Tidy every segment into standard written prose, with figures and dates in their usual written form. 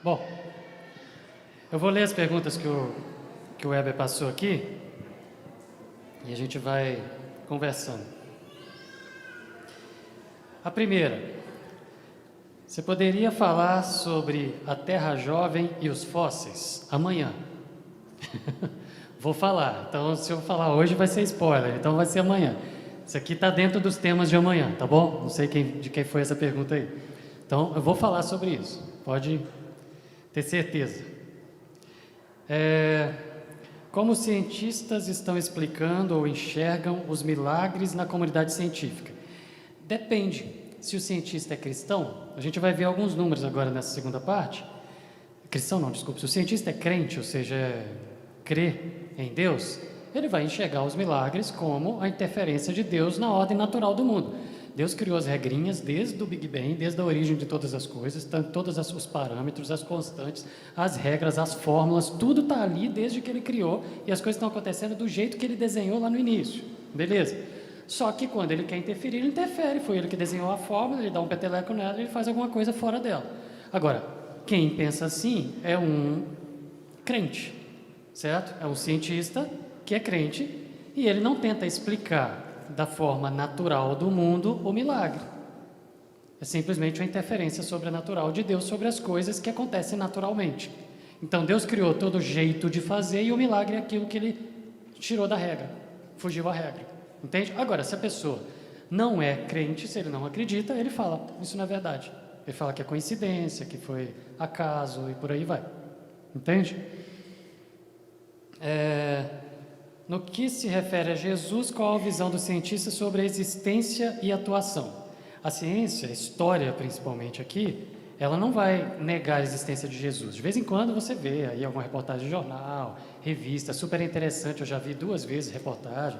Bom, eu vou ler as perguntas que o Weber passou aqui e a gente vai conversando. A primeira, você poderia falar sobre a Terra jovem e os fósseis amanhã? Vou falar, então se eu falar hoje vai ser spoiler, então vai ser amanhã. Isso aqui está dentro dos temas de amanhã, tá bom? Não sei de quem foi essa pergunta aí. Então eu vou falar sobre isso, pode ter certeza. Como os cientistas estão explicando ou enxergam os milagres na comunidade científica? Depende. Se o cientista é cristão, a gente vai ver alguns números agora nessa segunda parte. Cristão não, desculpa. Se o cientista é crente, ou seja, crê em Deus, ele vai enxergar os milagres como a interferência de Deus na ordem natural do mundo. Deus criou as regrinhas desde o Big Bang, desde a origem de todas as coisas, todos os parâmetros, as constantes, as regras, as fórmulas, tudo está ali desde que ele criou e as coisas estão acontecendo do jeito que ele desenhou lá no início, beleza? Só que quando ele quer interferir, ele interfere, foi ele que desenhou a fórmula, ele dá um peteleco nela e ele faz alguma coisa fora dela. Agora, quem pensa assim é um crente, certo? É um cientista que é crente e ele não tenta explicar da forma natural do mundo o milagre. É simplesmente uma interferência sobrenatural de Deus sobre as coisas que acontecem naturalmente. Então Deus criou todo jeito de fazer e o milagre é aquilo que ele tirou da regra, fugiu à regra. Entende? Agora, se a pessoa não é crente, se ele não acredita, ele fala, isso não é verdade. Ele fala que é coincidência, que foi acaso e por aí vai. Entende? No que se refere a Jesus, qual a visão do cientista sobre a existência e atuação? A ciência, a história principalmente aqui, ela não vai negar a existência de Jesus. De vez em quando você vê aí alguma reportagem de jornal, revista, super interessante, eu já vi 2 vezes reportagem,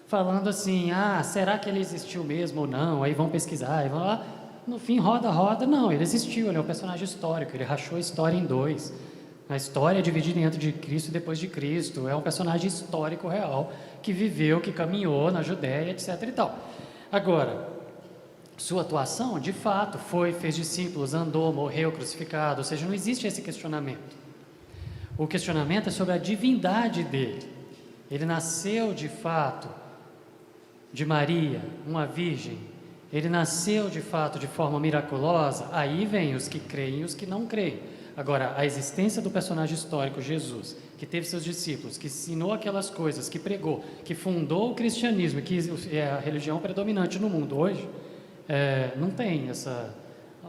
falando assim, será que ele existiu mesmo ou não? Aí vão pesquisar, e vão lá, no fim, roda, não, ele existiu, ele é um personagem histórico, ele rachou a história em 2. A história é dividida entre de Cristo e depois de Cristo. É um personagem histórico real que viveu, que caminhou na Judéia, etc. e tal. Agora, sua atuação, de fato, fez discípulos, andou, morreu, crucificado. Ou seja, não existe esse questionamento. O questionamento é sobre a divindade dele. Ele nasceu, de fato, de Maria, uma virgem. Ele nasceu, de fato, de forma miraculosa. Aí vem os que creem e os que não creem. Agora, a existência do personagem histórico, Jesus, que teve seus discípulos, que ensinou aquelas coisas, que pregou, que fundou o cristianismo, que é a religião predominante no mundo hoje, não tem essa...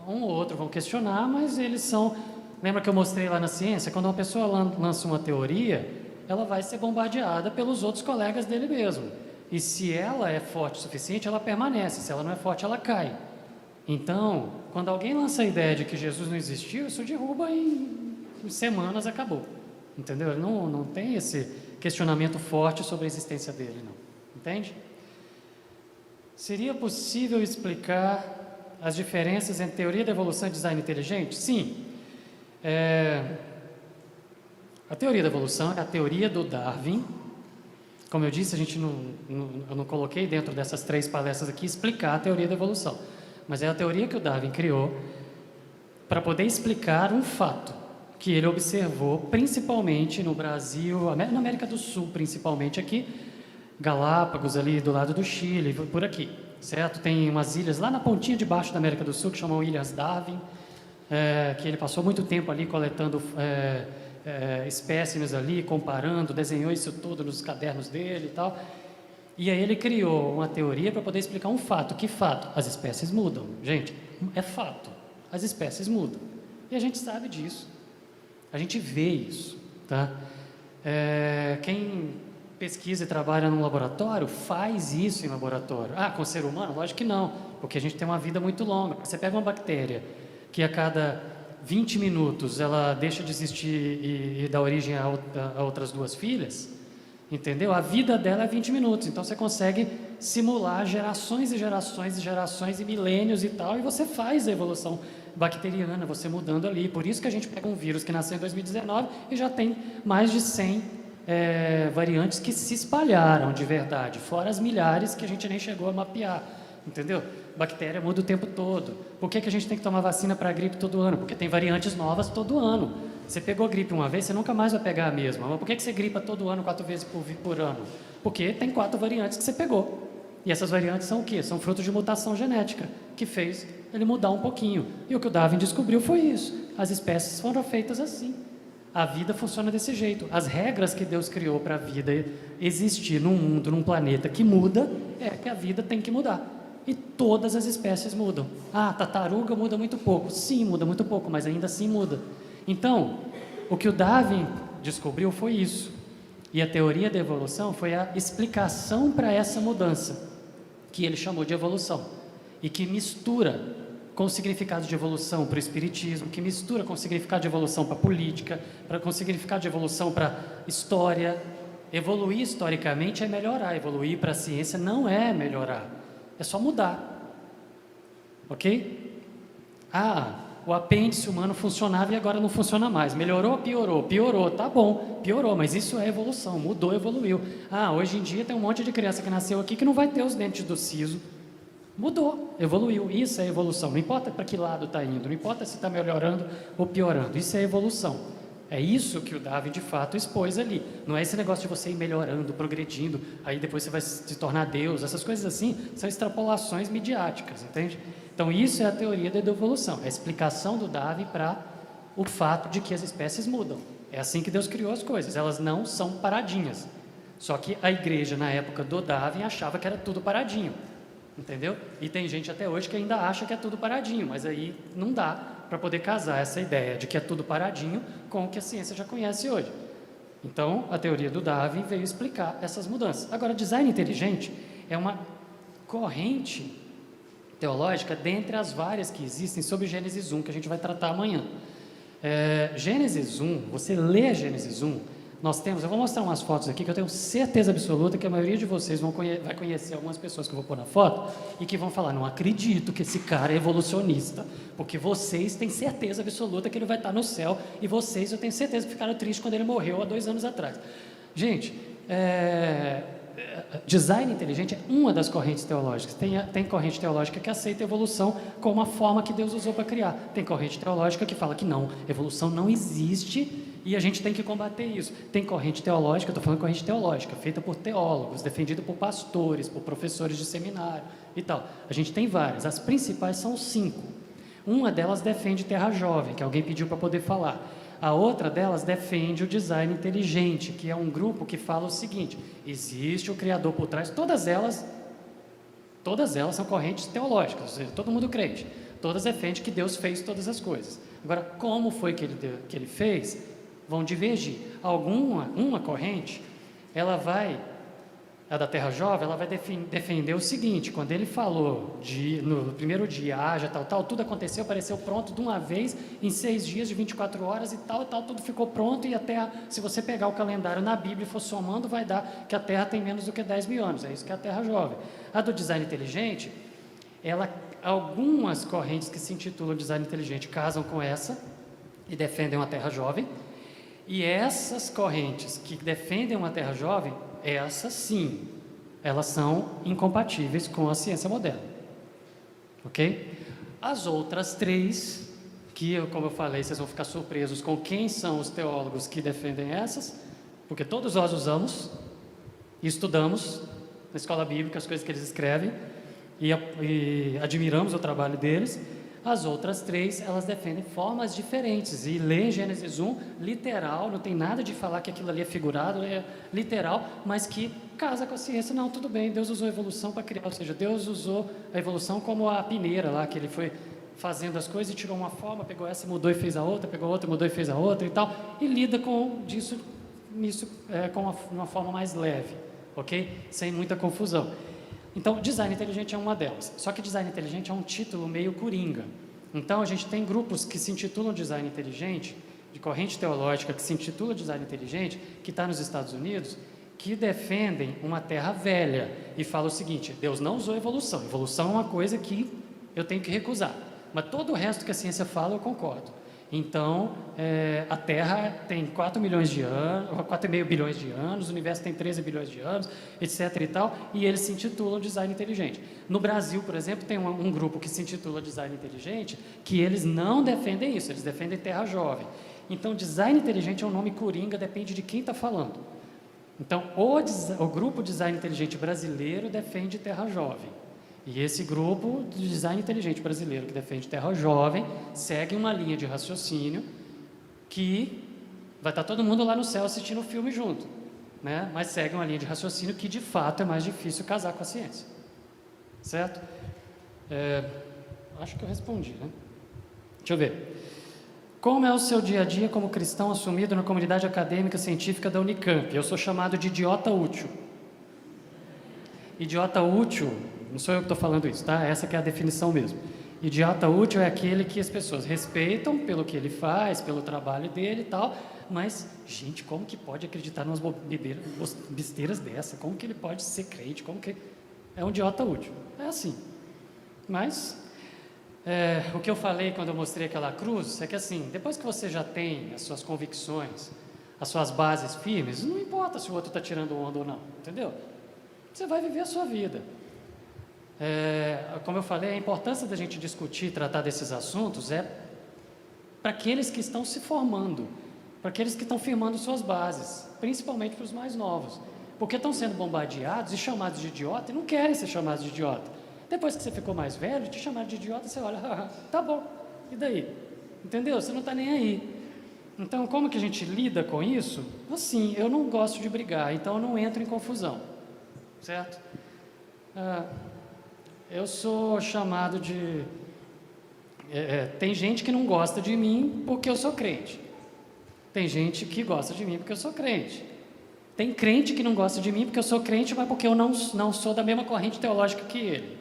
Um ou outro vão questionar, mas eles são... Lembra que eu mostrei lá na ciência? Quando uma pessoa lança uma teoria, ela vai ser bombardeada pelos outros colegas dele mesmo. E se ela é forte o suficiente, ela permanece. Se ela não é forte, ela cai. Então, quando alguém lança a ideia de que Jesus não existiu, isso derruba em semanas, acabou. Entendeu? Ele não tem esse questionamento forte sobre a existência dele, não. Entende? Seria possível explicar as diferenças entre teoria da evolução e design inteligente? Sim. A teoria da evolução é a teoria do Darwin. Como eu disse, eu não coloquei dentro dessas 3 palestras aqui explicar a teoria da evolução. Mas é a teoria que o Darwin criou para poder explicar um fato que ele observou principalmente no Brasil, na América do Sul principalmente aqui, Galápagos ali do lado do Chile, por aqui, certo? Tem umas ilhas lá na pontinha de baixo da América do Sul que chamam Ilhas Darwin, que ele passou muito tempo ali coletando espécimes ali, comparando, desenhou isso tudo nos cadernos dele e tal. E aí ele criou uma teoria para poder explicar um fato. Que fato? As espécies mudam. Gente, é fato. As espécies mudam. E a gente sabe disso. A gente vê isso, tá? Quem pesquisa e trabalha num laboratório faz isso em laboratório. Com o ser humano? Lógico que não, porque a gente tem uma vida muito longa. Você pega uma bactéria que a cada 20 minutos ela deixa de existir e dá origem a outras 2 filhas... Entendeu? A vida dela é 20 minutos, então você consegue simular gerações e gerações e gerações e milênios e tal, e você faz a evolução bacteriana, você mudando ali. Por isso que a gente pega um vírus que nasceu em 2019 e já tem mais de 100 variantes que se espalharam de verdade, fora as milhares que a gente nem chegou a mapear. entendeu? Bactéria muda o tempo todo. Por que a gente tem que tomar vacina para a gripe todo ano? Porque tem variantes novas todo ano. Você pegou gripe uma vez, você nunca mais vai pegar a mesma. Mas por que você gripa todo ano, 4 vezes por ano? Porque tem 4 variantes que você pegou. E essas variantes são o quê? São frutos de mutação genética, que fez ele mudar um pouquinho. E o que o Darwin descobriu foi isso. As espécies foram feitas assim. A vida funciona desse jeito. As regras que Deus criou para a vida existir num mundo, num planeta que muda, é que a vida tem que mudar. E todas as espécies mudam. Ah, tartaruga muda muito pouco. Sim, muda muito pouco, mas ainda assim muda. Então, o que o Darwin descobriu foi isso. E a teoria da evolução foi a explicação para essa mudança, que ele chamou de evolução. E que mistura com o significado de evolução para o espiritismo, que mistura com o significado de evolução para a política, com o significado de evolução para a história. Evoluir historicamente é melhorar, evoluir para a ciência não é melhorar, é só mudar. Ok? Ah, o apêndice humano funcionava e agora não funciona mais. Melhorou, piorou? Piorou, tá bom, piorou, mas isso é evolução, mudou, evoluiu. Ah, hoje em dia tem um monte de criança que nasceu aqui que não vai ter os dentes do siso. Mudou, evoluiu, isso é evolução. Não importa para que lado está indo, não importa se está melhorando ou piorando, isso é evolução. É isso que o Darwin de fato expôs ali. Não é esse negócio de você ir melhorando, progredindo, aí depois você vai se tornar Deus. Essas coisas assim são extrapolações midiáticas, entende? Então isso é a teoria da evolução, é a explicação do Darwin para o fato de que as espécies mudam. É assim que Deus criou as coisas, elas não são paradinhas. Só que a igreja na época do Darwin achava que era tudo paradinho. Entendeu? E tem gente até hoje que ainda acha que é tudo paradinho, mas aí não dá para poder casar essa ideia de que é tudo paradinho com o que a ciência já conhece hoje. Então, a teoria do Darwin veio explicar essas mudanças. Agora, design inteligente é uma corrente teológica dentre as várias que existem sobre Gênesis 1, que a gente vai tratar amanhã. Gênesis 1, você lê Gênesis 1, nós temos, eu vou mostrar umas fotos aqui que eu tenho certeza absoluta que a maioria de vocês vai conhecer algumas pessoas que eu vou pôr na foto e que vão falar, não acredito que esse cara é evolucionista, porque vocês têm certeza absoluta que ele vai estar no céu e vocês, eu tenho certeza que ficaram tristes quando ele morreu há 2 anos atrás. Gente, design inteligente é uma das correntes teológicas. Tem corrente teológica que aceita a evolução como uma forma que Deus usou para criar. Tem corrente teológica que fala que não, evolução não existe e a gente tem que combater isso. Tem corrente teológica, estou falando corrente teológica, feita por teólogos, defendida por pastores, por professores de seminário e tal. A gente tem várias, as principais são 5. Uma delas defende Terra Jovem, que alguém pediu para poder falar. A outra delas defende o design inteligente, que é um grupo que fala o seguinte: existe o Criador por trás. Todas elas são correntes teológicas, ou seja, todo mundo crente. Todas defendem que Deus fez todas as coisas. Agora, como foi que ele fez? Vão divergir. Uma corrente, a da Terra Jovem, ela vai defender o seguinte: quando ele falou no primeiro dia, haja, tal, tudo aconteceu, apareceu pronto de uma vez, em 6 dias de 24 horas e tal, tudo ficou pronto, e a Terra, se você pegar o calendário na Bíblia e for somando, vai dar que a Terra tem menos do que 10 mil anos, é isso que é a Terra Jovem. A do design inteligente, algumas correntes que se intitulam design inteligente casam com essa e defendem uma Terra Jovem, e essas correntes que defendem uma Terra Jovem, essas sim, elas são incompatíveis com a ciência moderna, ok? As outras 3, que como eu falei, vocês vão ficar surpresos com quem são os teólogos que defendem essas, porque todos nós usamos e estudamos na escola bíblica as coisas que eles escrevem e admiramos o trabalho deles. As outras 3, elas defendem formas diferentes, e ler Gênesis 1, literal, não tem nada de falar que aquilo ali é figurado, é literal, mas que casa com a ciência. Não, tudo bem, Deus usou a evolução para criar, ou seja, Deus usou a evolução como a peneira lá, que ele foi fazendo as coisas e tirou uma forma, pegou essa, mudou e fez a outra, pegou outra, mudou e fez a outra e tal, e lida com isso com uma forma mais leve, ok? Sem muita confusão. Então, design inteligente é uma delas. Só que design inteligente é um título meio coringa. Então, a gente tem grupos que se intitulam design inteligente, de corrente teológica que se intitula design inteligente, que está nos Estados Unidos, que defendem uma terra velha e fala o seguinte: Deus não usou evolução. Evolução é uma coisa que eu tenho que recusar. Mas todo o resto que a ciência fala, eu concordo. Então, a Terra tem 4 milhões de anos, 4,5 bilhões de anos, o universo tem 13 bilhões de anos, etc. e tal, e eles se intitulam Design Inteligente. No Brasil, por exemplo, tem um grupo que se intitula Design Inteligente, que eles não defendem isso, eles defendem Terra Jovem. Então, Design Inteligente é um nome coringa, depende de quem está falando. Então, o grupo Design Inteligente brasileiro defende Terra Jovem. E esse grupo de Design Inteligente brasileiro que defende Terra Jovem segue uma linha de raciocínio que vai estar todo mundo lá no céu assistindo o filme junto, né? Mas segue uma linha de raciocínio que, de fato, é mais difícil casar com a ciência. Certo? Acho que eu respondi, né? Deixa eu ver. Como é o seu dia a dia como cristão assumido na comunidade acadêmica científica da Unicamp? Eu sou chamado de idiota útil. Idiota útil, não sou eu que estou falando isso, tá? Essa que é a definição mesmo. Idiota útil é aquele que as pessoas respeitam pelo que ele faz, pelo trabalho dele e tal, mas, gente, como que pode acreditar em umas besteiras dessa? Como que ele pode ser crente? Como que... É um idiota útil. É assim. Mas, o que eu falei quando eu mostrei aquela cruz é que, assim, depois que você já tem as suas convicções, as suas bases firmes, não importa se o outro está tirando onda ou não, entendeu? Você vai viver a sua vida. Como eu falei, a importância da gente discutir, tratar desses assuntos é para aqueles que estão se formando, para aqueles que estão firmando suas bases, principalmente para os mais novos, porque estão sendo bombardeados e chamados de idiota e não querem ser chamados de idiota. Depois que você ficou mais velho, te chamaram de idiota, você olha, tá bom, e daí? Entendeu? Você não está nem aí. Então, como que a gente lida com isso? Assim, eu não gosto de brigar, então eu não entro em confusão. Certo? Eu sou chamado de... tem gente que não gosta de mim porque eu sou crente. Tem gente que gosta de mim porque eu sou crente. Tem crente que não gosta de mim porque eu sou crente, mas porque eu não sou da mesma corrente teológica que ele.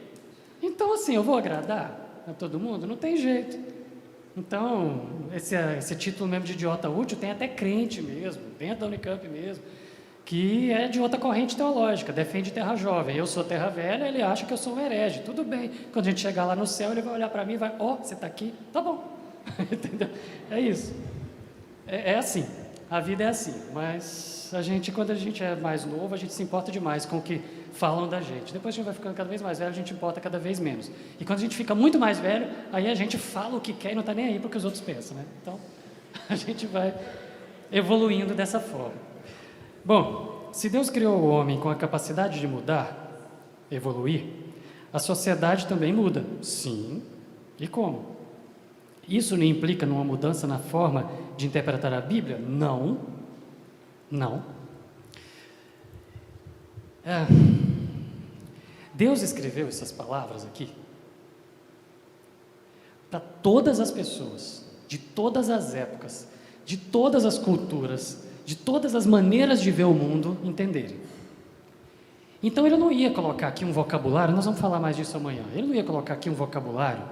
Então, assim, eu vou agradar a todo mundo? Não tem jeito. Então, esse título mesmo de idiota útil tem até crente mesmo, dentro da Unicamp mesmo, que é de outra corrente teológica, defende Terra Jovem. Eu sou Terra Velha, ele acha que eu sou um herege. Tudo bem. Quando a gente chegar lá no céu, ele vai olhar para mim e vai, você está aqui? Tá bom. Entendeu? É isso. É assim. A vida é assim. Mas quando a gente é mais novo, a gente se importa demais com o que falam da gente. Depois a gente vai ficando cada vez mais velho, a gente importa cada vez menos. E quando a gente fica muito mais velho, aí a gente fala o que quer e não está nem aí para o que os outros pensam, né? Então, a gente vai evoluindo dessa forma. Bom, se Deus criou o homem com a capacidade de mudar, evoluir, a sociedade também muda. Sim. E como? Isso não implica numa mudança na forma de interpretar a Bíblia? Não. Não. Deus escreveu essas palavras aqui para todas as pessoas, de todas as épocas, de todas as culturas, de todas as maneiras de ver o mundo entenderem. Então ele não ia colocar aqui um vocabulário, nós vamos falar mais disso amanhã, ele não ia colocar aqui um vocabulário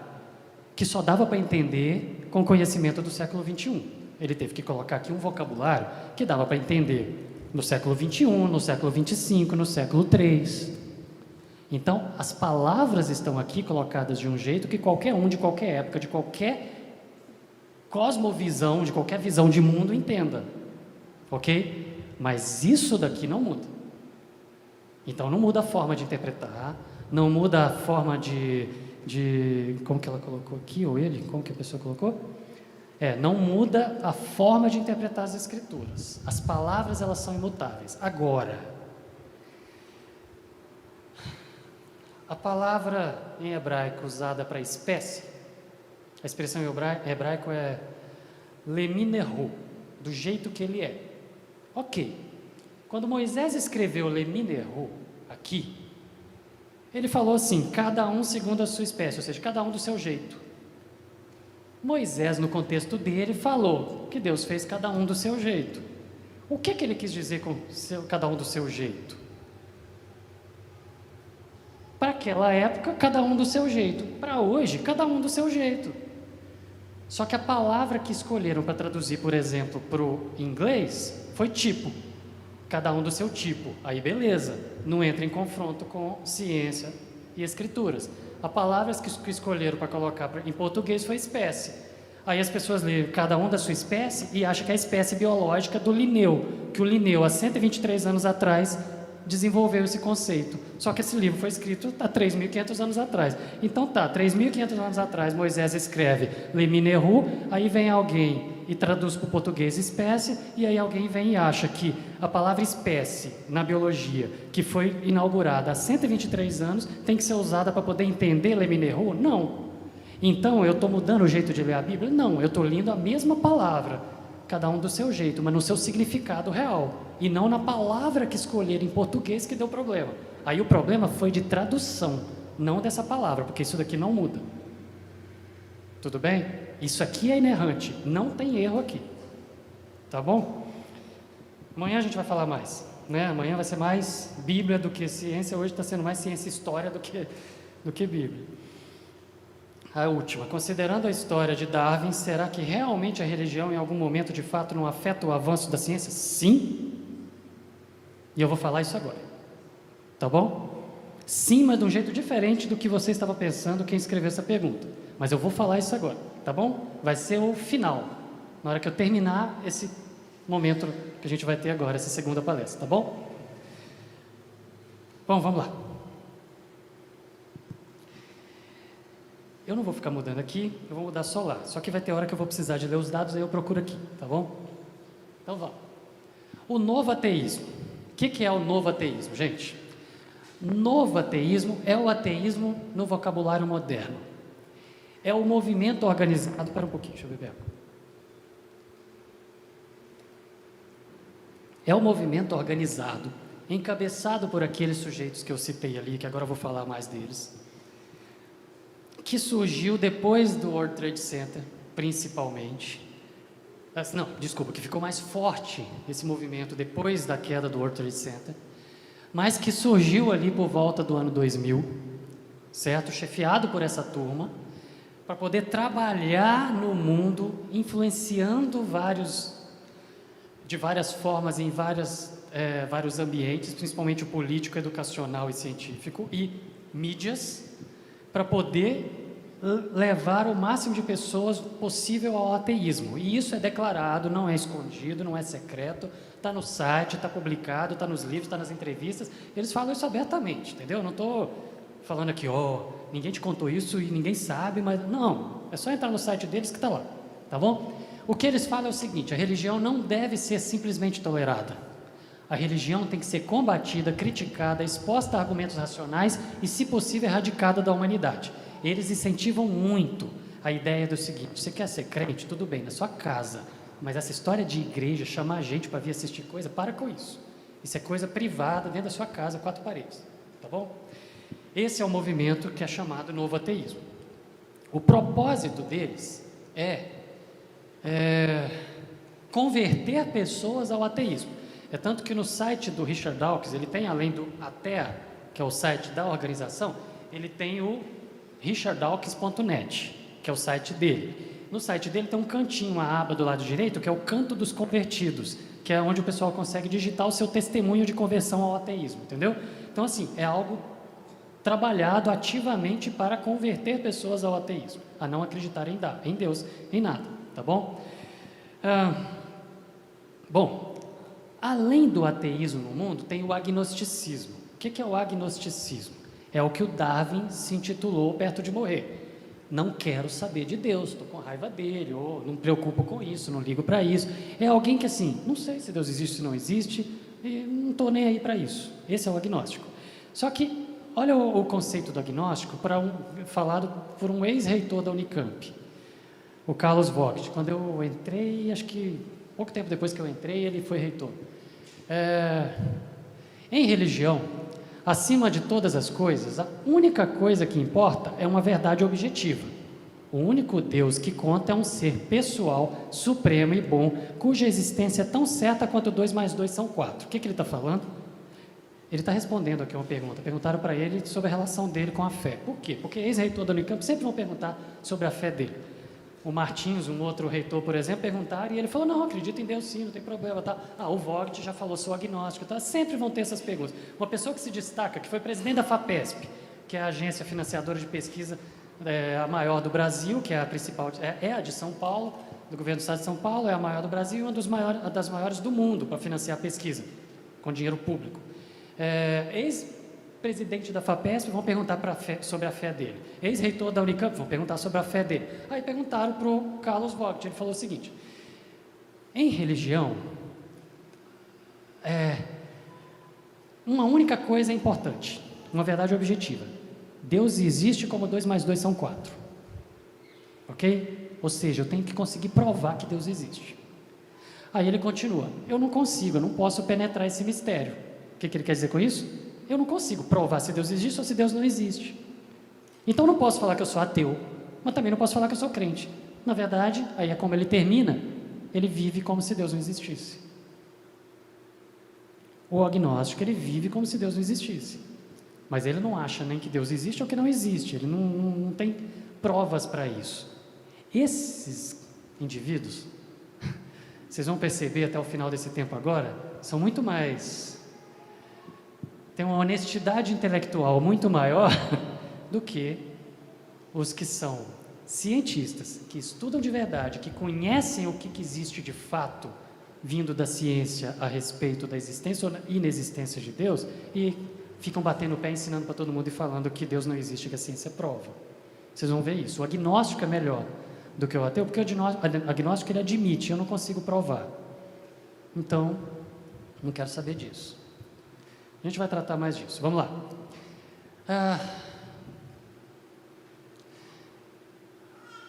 que só dava para entender com conhecimento do século XXI. Ele teve que colocar aqui um vocabulário que dava para entender no século XXI, no século XXV, no século III. Então, as palavras estão aqui colocadas de um jeito que qualquer um, de qualquer época, de qualquer cosmovisão, de qualquer visão de mundo entenda. Ok? Mas isso daqui não muda. Então não muda a forma de interpretar, não muda a forma de como que ela colocou aqui, ou ele, como que a pessoa colocou? Não muda a forma de interpretar as escrituras. As palavras, elas são imutáveis. Agora, a palavra em hebraico usada para espécie, a expressão em hebraico é leminehu, do jeito que ele é. Ok, quando Moisés escreveu leminehu aqui, ele falou assim, cada um segundo a sua espécie, ou seja, cada um do seu jeito. Moisés, no contexto dele, falou que Deus fez cada um do seu jeito. O que ele quis dizer com cada um do seu jeito? Para aquela época, cada um do seu jeito. Para hoje, cada um do seu jeito. Só que a palavra que escolheram para traduzir, por exemplo, para o inglês, foi tipo. Cada um do seu tipo. Aí beleza, não entra em confronto com ciência e escrituras. A palavra que escolheram para colocar em português foi espécie. Aí as pessoas lêem cada um da sua espécie e acham que é a espécie biológica do Linneu, que o Linneu, há 123 anos atrás, desenvolveu esse conceito. Só que esse livro foi escrito há 3.500 anos atrás. Então 3.500 anos atrás, Moisés escreve Lemineru, aí vem alguém e traduz para o português espécie, e aí alguém vem e acha que a palavra espécie, na biologia, que foi inaugurada há 123 anos, tem que ser usada para poder entender Lemineru? Não. Então, eu estou mudando o jeito de ler a Bíblia? Não, eu estou lendo a mesma palavra, cada um do seu jeito, mas no seu significado real, e não na palavra que escolheram em português que deu problema. Aí o problema foi de tradução, não dessa palavra, porque isso daqui não muda. Tudo bem? Isso aqui é inerrante, não tem erro aqui. Tá bom? Amanhã a gente vai falar mais, né? Amanhã vai ser mais Bíblia do que ciência, hoje está sendo mais ciência e história do que Bíblia. A última, considerando a história de Darwin, será que realmente a religião em algum momento de fato não afeta o avanço da ciência? Sim. E eu vou falar isso agora. Tá bom? Sim, mas de um jeito diferente do que você estava pensando quem escreveu essa pergunta. Mas eu vou falar isso agora, tá bom? Vai ser o final, na hora que eu terminar esse momento que a gente vai ter agora, essa segunda palestra, tá bom? Bom, vamos lá. Eu não vou ficar mudando aqui, eu vou mudar só lá. Só que vai ter hora que eu vou precisar de ler os dados, aí eu procuro aqui, tá bom? Então vamos. O novo ateísmo. O que é o novo ateísmo, gente? Novo ateísmo é o ateísmo no vocabulário moderno. É o movimento organizado... Espera um pouquinho, deixa eu beber água. É o movimento organizado, encabeçado por aqueles sujeitos que eu citei ali, que agora eu vou falar mais deles, que surgiu depois do World Trade Center, principalmente. Não, desculpa, que ficou mais forte esse movimento depois da queda do World Trade Center, mas que surgiu ali por volta do ano 2000, certo? Chefiado por essa turma, para poder trabalhar no mundo, influenciando de várias formas, em vários ambientes, principalmente o político, educacional e científico, e mídias, para poder levar o máximo de pessoas possível ao ateísmo. E isso é declarado, não é escondido, não é secreto, está no site, está publicado, está nos livros, está nas entrevistas, eles falam isso abertamente, entendeu? Eu não estou falando aqui, ninguém te contou isso e ninguém sabe, mas não, é só entrar no site deles que está lá, tá bom? O que eles falam é o seguinte: a religião não deve ser simplesmente tolerada. A religião tem que ser combatida, criticada, exposta a argumentos racionais e, se possível, erradicada da humanidade. Eles incentivam muito a ideia do seguinte: você quer ser crente? Tudo bem, na sua casa, mas essa história de igreja, chamar a gente para vir assistir coisa, para com isso. Isso é coisa privada, dentro da sua casa, 4 paredes, tá bom? Esse é o movimento que é chamado Novo Ateísmo. O propósito deles é converter pessoas ao ateísmo. É tanto que no site do Richard Dawkins, ele tem, além do ATEA, que é o site da organização, ele tem o richarddawkins.net, que é o site dele. No site dele tem um cantinho, uma aba do lado direito, que é o Canto dos Convertidos, que é onde o pessoal consegue digitar o seu testemunho de conversão ao ateísmo, entendeu? Então, assim, é algo trabalhado ativamente para converter pessoas ao ateísmo, a não acreditarem em Deus, em nada, tá bom? Bom, além do ateísmo no mundo, tem o agnosticismo. O que é o agnosticismo? É o que o Darwin se intitulou perto de morrer. Não quero saber de Deus, estou com raiva dele, ou não me preocupo com isso, não ligo para isso. É alguém que, assim, não sei se Deus existe ou não existe, e não estou nem aí para isso. Esse é o agnóstico. Só que, olha o conceito do agnóstico falado por um ex-reitor da Unicamp, o Carlos Vogt. Quando eu entrei, acho que pouco tempo depois que eu entrei, ele foi reitor. Em religião, acima de todas as coisas, a única coisa que importa é uma verdade objetiva. O único Deus que conta é um ser pessoal, supremo e bom, cuja existência é tão certa quanto 2 mais 2 são 4. O que ele está falando? Ele está respondendo aqui uma pergunta. Perguntaram para ele sobre a relação dele com a fé. Por quê? Porque ex-reitor da Unicamp sempre vão perguntar sobre a fé dele. O Martins, um outro reitor, por exemplo, perguntaram e ele falou: não, acredito em Deus sim, não tem problema. Tá? O Vogt já falou, sou agnóstico. Tá? Sempre vão ter essas perguntas. Uma pessoa que se destaca, que foi presidente da FAPESP, que é a agência financiadora de pesquisa é a maior do Brasil, que é a principal, é a de São Paulo, do governo do estado de São Paulo, é a maior do Brasil e uma das maiores do mundo para financiar a pesquisa, com dinheiro público. Ex-presidente da FAPESP, vão perguntar sobre a fé dele. Ex-reitor da Unicamp, vão perguntar sobre a fé dele. Aí perguntaram para o Carlos Vogt, ele falou o seguinte: em religião, uma única coisa é importante, uma verdade objetiva: Deus existe como 2 mais 2 são 4. Ok? Ou seja, eu tenho que conseguir provar que Deus existe. Aí ele continua: eu não consigo, eu não posso penetrar esse mistério. O que ele quer dizer com isso? Eu não consigo provar se Deus existe ou se Deus não existe. Então não posso falar que eu sou ateu, mas também não posso falar que eu sou crente. Na verdade, aí é como ele termina: ele vive como se Deus não existisse. O agnóstico, ele vive como se Deus não existisse. Mas ele não acha nem que Deus existe ou que não existe. Ele não tem provas para isso. Esses indivíduos, vocês vão perceber até o final desse tempo agora, são muito mais... têm uma honestidade intelectual muito maior do que os que são cientistas, que estudam de verdade, que conhecem o que existe de fato, vindo da ciência a respeito da existência ou inexistência de Deus, e ficam batendo o pé, ensinando para todo mundo e falando que Deus não existe, que a ciência prova. Vocês vão ver isso. O agnóstico é melhor do que o ateu, porque o agnóstico ele admite: eu não consigo provar. Então, não quero saber disso. A gente vai tratar mais disso. Vamos lá.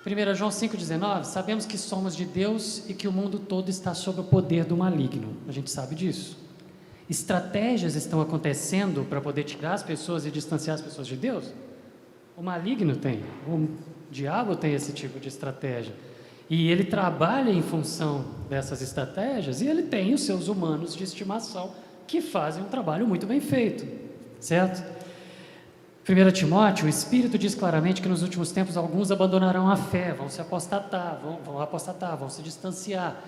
1 João 5,19, sabemos que somos de Deus e que o mundo todo está sob o poder do maligno. A gente sabe disso. Estratégias estão acontecendo para poder tirar as pessoas e distanciar as pessoas de Deus? O maligno tem, o diabo tem esse tipo de estratégia. E ele trabalha em função dessas estratégias, e ele tem os seus humanos de estimação que fazem um trabalho muito bem feito, certo? 1 Timóteo, o Espírito diz claramente que nos últimos tempos alguns abandonarão a fé, vão se apostatar, vão se distanciar.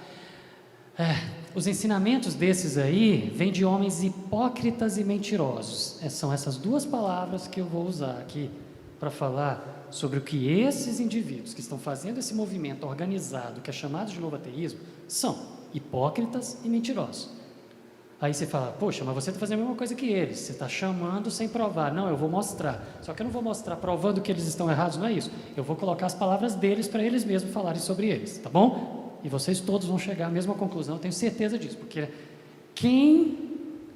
Os ensinamentos desses aí vêm de homens hipócritas e mentirosos. São essas duas palavras que eu vou usar aqui para falar sobre o que esses indivíduos que estão fazendo esse movimento organizado, que é chamado de novo ateísmo, são hipócritas e mentirosos. Aí você fala: poxa, mas você está fazendo a mesma coisa que eles, você está chamando sem provar. Não, eu vou mostrar, só que eu não vou mostrar provando que eles estão errados, não é isso. Eu vou colocar as palavras deles para eles mesmos falarem sobre eles, tá bom? E vocês todos vão chegar à mesma conclusão, eu tenho certeza disso, porque quem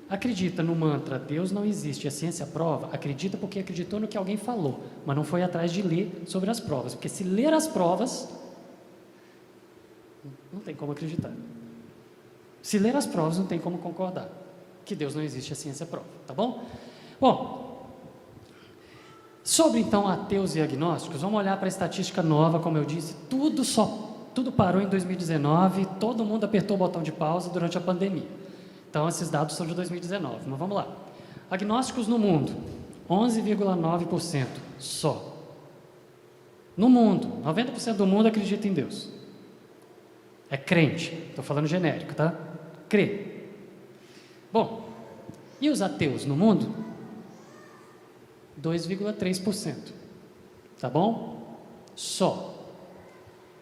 acredita no mantra Deus não existe, a ciência prova, acredita porque acreditou no que alguém falou, mas não foi atrás de ler sobre as provas, porque se ler as provas, não tem como acreditar. Se ler as provas, não tem como concordar que Deus não existe, a ciência prova, tá bom? Bom, sobre então ateus e agnósticos, vamos olhar para a estatística nova, como eu disse, tudo parou em 2019, todo mundo apertou o botão de pausa durante a pandemia. Então esses dados são de 2019, mas vamos lá. Agnósticos no mundo, 11,9% só. No mundo, 90% do mundo acredita em Deus. É crente, estou falando genérico, tá? Crê. Bom, e os ateus no mundo? 2,3%. Tá bom? Só.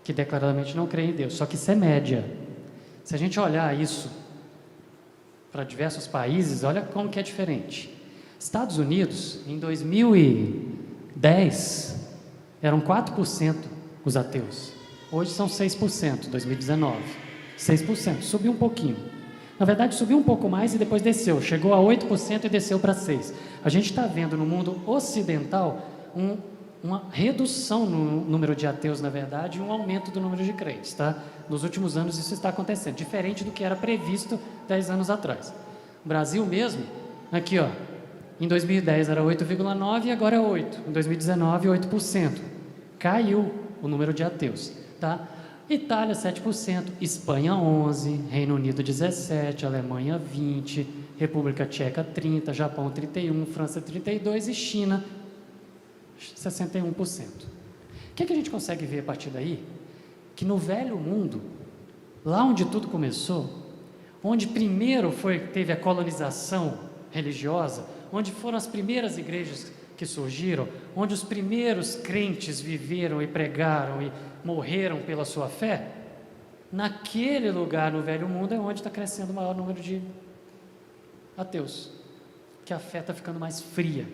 Que declaradamente não creem em Deus. Só que isso é média. Se a gente olhar isso para diversos países, olha como que é diferente. Estados Unidos, em 2010, eram 4% os ateus. Hoje são 6%, 2019. 6%, subiu um pouquinho. Na verdade, subiu um pouco mais e depois desceu. Chegou a 8% e desceu para 6%. A gente está vendo no mundo ocidental uma redução no número de ateus, na verdade, e um aumento do número de crentes, tá? Nos últimos anos isso está acontecendo, diferente do que era previsto 10 anos atrás. O Brasil mesmo, aqui ó, em 2010 era 8,9% e agora é 8%. Em 2019, 8%. Caiu o número de ateus, tá? Itália, 7%, Espanha, 11%, Reino Unido, 17%, Alemanha, 20%, República Tcheca, 30%, Japão, 31%, França, 32% e China, 61%. O que a gente consegue ver a partir daí? Que no velho mundo, lá onde tudo começou, onde primeiro teve a colonização religiosa, onde foram as primeiras igrejas que surgiram, onde os primeiros crentes viveram e pregaram e morreram pela sua fé, naquele lugar no Velho Mundo é onde está crescendo o maior número de ateus, que a fé está ficando mais fria,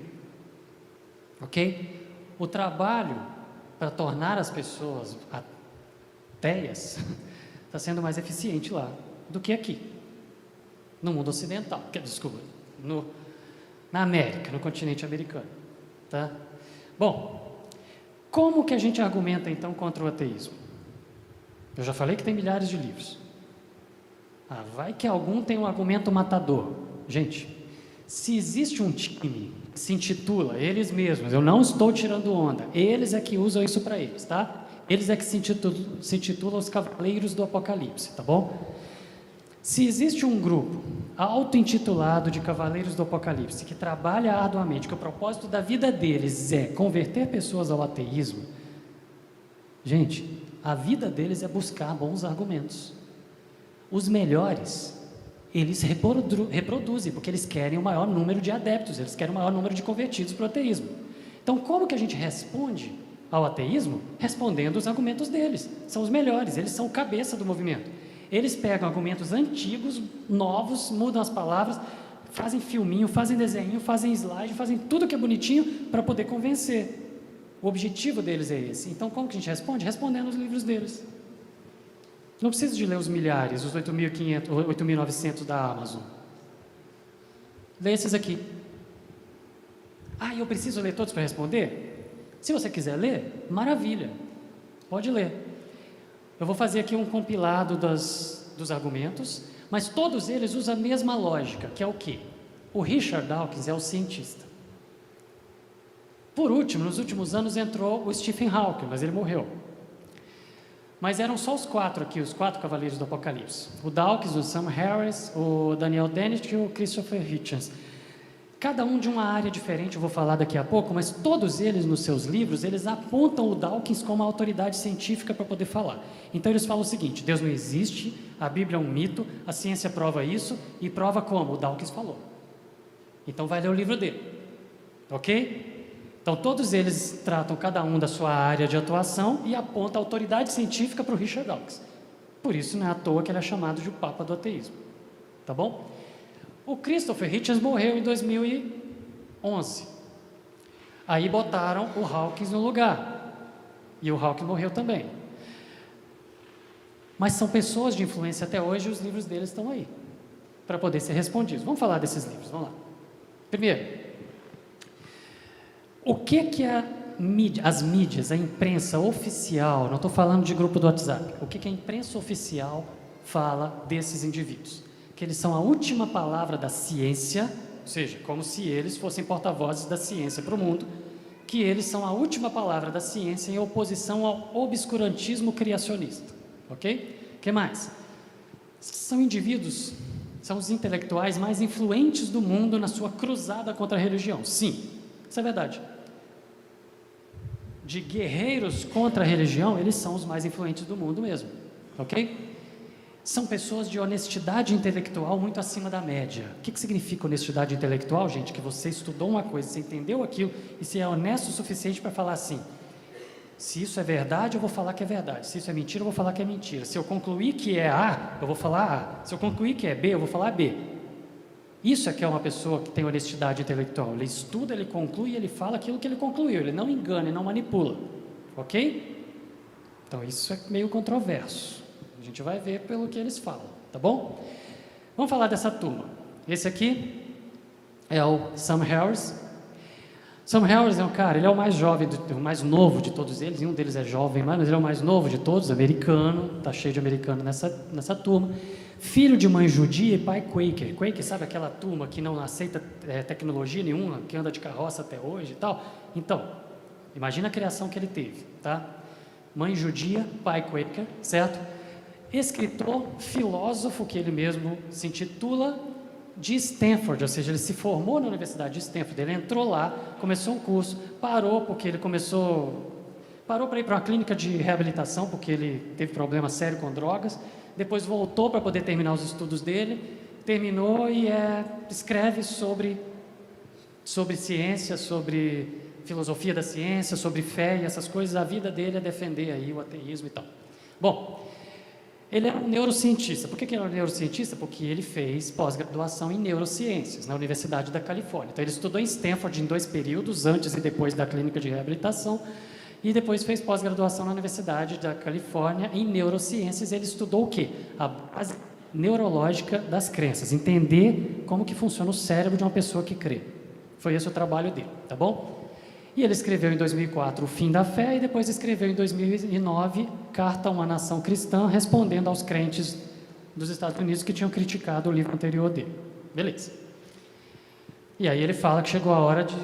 ok? O trabalho para tornar as pessoas ateias está sendo mais eficiente lá do que aqui, no mundo ocidental, desculpa, na América, no continente americano, tá? Bom, como que a gente argumenta então contra o ateísmo? Eu já falei que tem milhares de livros. Vai que algum tem um argumento matador. Gente, se existe um time que se intitula, eles mesmos, eu não estou tirando onda, eles é que usam isso para eles, tá? Eles é que se intitulam os Cavaleiros do Apocalipse, tá bom? Se existe um grupo auto-intitulado de Cavaleiros do Apocalipse que trabalha arduamente, que o propósito da vida deles é converter pessoas ao ateísmo, gente, a vida deles é buscar bons argumentos. Os melhores, eles reproduzem, porque eles querem o maior número de adeptos, eles querem o maior número de convertidos para o ateísmo. Então, como que a gente responde ao ateísmo? Respondendo os argumentos deles. São os melhores, eles são cabeça do movimento. Eles pegam argumentos antigos, novos, mudam as palavras, fazem filminho, fazem desenho, fazem slide, fazem tudo que é bonitinho para poder convencer. O objetivo deles é esse. Então, como que a gente responde? Respondendo os livros deles. Não precisa de ler os milhares, os 8.500, 8.900 da Amazon. Lê esses aqui. Eu preciso ler todos para responder? Se você quiser ler, maravilha, pode ler. Eu vou fazer aqui um compilado dos argumentos, mas todos eles usam a mesma lógica, que é o quê? O Richard Dawkins é o cientista. Por último, nos últimos anos entrou o Stephen Hawking, mas ele morreu. Mas eram só os quatro aqui, os 4 Cavaleiros do Apocalipse. O Dawkins, o Sam Harris, o Daniel Dennett e o Christopher Hitchens. Cada um de uma área diferente, eu vou falar daqui a pouco, mas todos eles, nos seus livros, eles apontam o Dawkins como uma autoridade científica para poder falar. Então eles falam o seguinte: Deus não existe, a Bíblia é um mito, a ciência prova isso, e prova como? O Dawkins falou. Então vai ler o livro dele, ok? Então todos eles tratam cada um da sua área de atuação e apontam a autoridade científica para o Richard Dawkins. Por isso não é à toa que ele é chamado de o Papa do Ateísmo, tá bom? O Christopher Hitchens morreu em 2011. Aí botaram o Hawkins no lugar. E o Hawkins morreu também. Mas são pessoas de influência até hoje e os livros deles estão aí, para poder ser respondidos. Vamos falar desses livros, vamos lá. Primeiro, o que as mídias, a imprensa oficial, não estou falando de grupo do WhatsApp, o que a imprensa oficial fala desses indivíduos? Que eles são a última palavra da ciência, ou seja, como se eles fossem porta-vozes da ciência para o mundo, que eles são a última palavra da ciência em oposição ao obscurantismo criacionista, ok? O que mais? São indivíduos, são os intelectuais mais influentes do mundo na sua cruzada contra a religião, sim, isso é verdade. De guerreiros contra a religião, eles são os mais influentes do mundo mesmo, ok? São pessoas de honestidade intelectual muito acima da média. O que significa honestidade intelectual, gente? Que você estudou uma coisa, você entendeu aquilo e você é honesto o suficiente para falar assim: se isso é verdade, eu vou falar que é verdade. Se isso é mentira, eu vou falar que é mentira. Se eu concluir que é A, eu vou falar A. Se eu concluir que é B, eu vou falar B. Isso é que é uma pessoa que tem honestidade intelectual. Ele estuda, ele conclui e ele fala aquilo que ele concluiu. Ele não engana e não manipula. Ok? Então isso é meio controverso. A gente vai ver pelo que eles falam, tá bom? Vamos falar dessa turma. Esse aqui é o Sam Harris. Sam Harris é um cara, ele é o mais jovem, o mais novo de todos eles, e um deles é jovem, mas ele é o mais novo de todos, americano, tá cheio de americano nessa turma. Filho de mãe judia e pai Quaker. Quaker, sabe aquela turma que não aceita tecnologia nenhuma, que anda de carroça até hoje e tal? Então, imagina a criação que ele teve, tá? Mãe judia, pai Quaker, certo? Escritor, filósofo, que ele mesmo se intitula, de Stanford, ou seja, ele se formou na Universidade de Stanford, ele entrou lá, começou um curso, parou para ir para uma clínica de reabilitação, porque ele teve problema sério com drogas, depois voltou para poder terminar os estudos dele, terminou e escreve sobre sobre ciência, sobre filosofia da ciência, sobre fé e essas coisas. A vida dele é defender aí o ateísmo e tal. Bom, ele é um neurocientista. Por que ele é um neurocientista? Porque ele fez pós-graduação em neurociências na Universidade da Califórnia. Então ele estudou em Stanford em 2 períodos, antes e depois da clínica de reabilitação, e depois fez pós-graduação na Universidade da Califórnia em neurociências. Ele estudou o quê? A base neurológica das crenças, entender como que funciona o cérebro de uma pessoa que crê. Foi esse o trabalho dele, tá bom? E ele escreveu em 2004 O Fim da Fé e depois escreveu em 2009 Carta a uma Nação Cristã, respondendo aos crentes dos Estados Unidos que tinham criticado o livro anterior dele. Beleza. E aí ele fala que chegou a hora de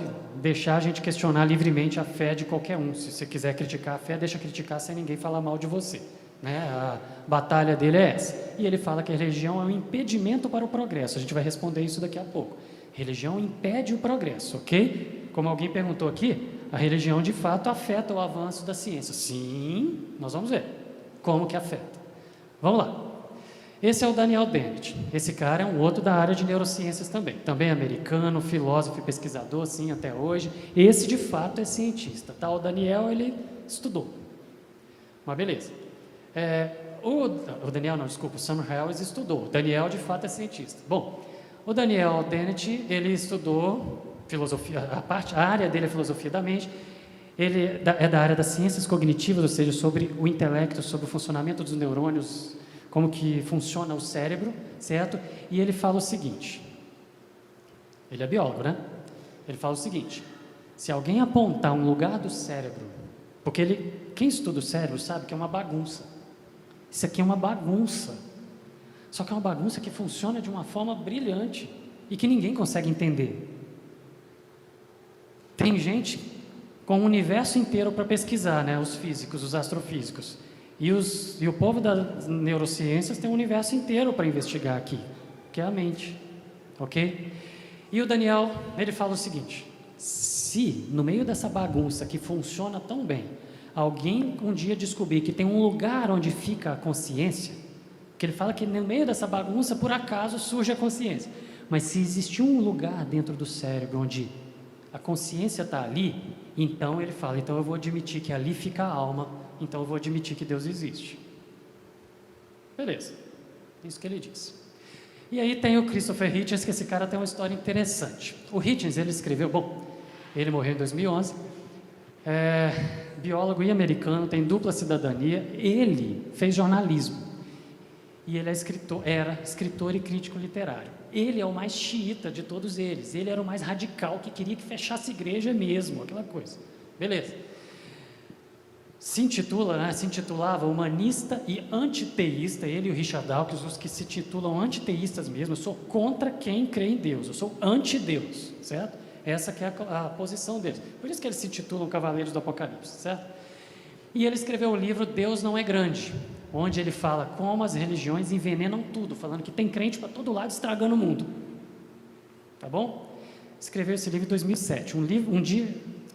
deixar a gente questionar livremente a fé de qualquer um. Se você quiser criticar a fé, deixa criticar sem ninguém falar mal de você. Né? A batalha dele é essa. E ele fala que a religião é um impedimento para o progresso. A gente vai responder isso daqui a pouco. Religião impede o progresso, ok? Como alguém perguntou aqui, a religião de fato afeta o avanço da ciência. Sim, nós vamos ver como que afeta. Vamos lá. Esse é o Daniel Dennett. Esse cara é um outro da área de neurociências também. Também americano, filósofo e pesquisador, sim, até hoje. Esse de fato é cientista, tá? O Daniel, ele estudou. Mas beleza. O Daniel, não, desculpa, o Sam Harris estudou. O Daniel de fato é cientista. Bom, o Daniel Dennett, ele estudou filosofia, a área dele é filosofia da mente. Ele é da área das ciências cognitivas, ou seja, sobre o intelecto, sobre o funcionamento dos neurônios, como que funciona o cérebro, certo? E ele fala o seguinte, ele é biólogo, né? Ele fala o seguinte, se alguém apontar um lugar do cérebro, porque quem estuda o cérebro sabe que é uma bagunça. Isso aqui é uma bagunça. Só que é uma bagunça que funciona de uma forma brilhante e que ninguém consegue entender. Tem gente com o universo inteiro para pesquisar, né? Os físicos, os astrofísicos. E o povo das neurociências tem um universo inteiro para investigar aqui, que é a mente, ok? E o Daniel, ele fala o seguinte, se no meio dessa bagunça que funciona tão bem, alguém um dia descobrir que tem um lugar onde fica a consciência, que ele fala que no meio dessa bagunça, por acaso, surge a consciência, mas se existe um lugar dentro do cérebro onde a consciência está ali, então ele fala, então eu vou admitir que ali fica a alma, então eu vou admitir que Deus existe. Beleza, isso que ele disse. E aí tem o Christopher Hitchens, que esse cara tem uma história interessante. O Hitchens, ele escreveu, bom, ele morreu em 2011, biólogo e americano, tem dupla cidadania, ele fez jornalismo. E ele era escritor e crítico literário. Ele é o mais xiita de todos eles. Ele era o mais radical, que queria que fechasse a igreja mesmo, aquela coisa. Beleza. Se intitulava humanista e antiteísta, ele e o Richard Dawkins, os que se titulam antiteístas mesmo. Eu sou contra quem crê em Deus, eu sou anti-Deus, certo? Essa que é a posição deles. Por isso que eles se titulam Cavaleiros do Apocalipse, certo? E ele escreveu o livro Deus Não é Grande, onde ele fala como as religiões envenenam tudo, falando que tem crente para todo lado estragando o mundo. Tá bom? Escreveu esse livro em 2007,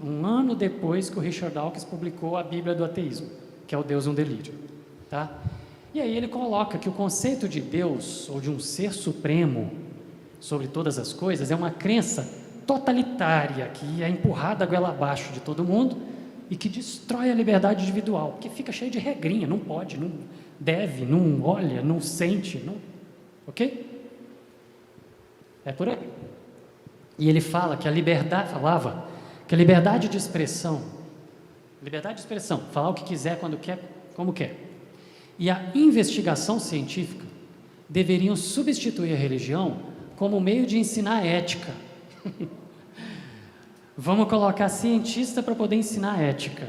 um ano depois que o Richard Dawkins publicou a Bíblia do Ateísmo, que é o Deus um Delírio. Tá? E aí ele coloca que o conceito de Deus, ou de um ser supremo sobre todas as coisas, é uma crença totalitária, que é empurrada a goela abaixo de todo mundo, e que destrói a liberdade individual, porque fica cheio de regrinha, não pode, não deve, não olha, não sente, não, ok? É por aí. E ele falava que a liberdade de expressão, falar o que quiser, quando quer, como quer, e a investigação científica deveriam substituir a religião como meio de ensinar ética. Vamos colocar cientista para poder ensinar ética.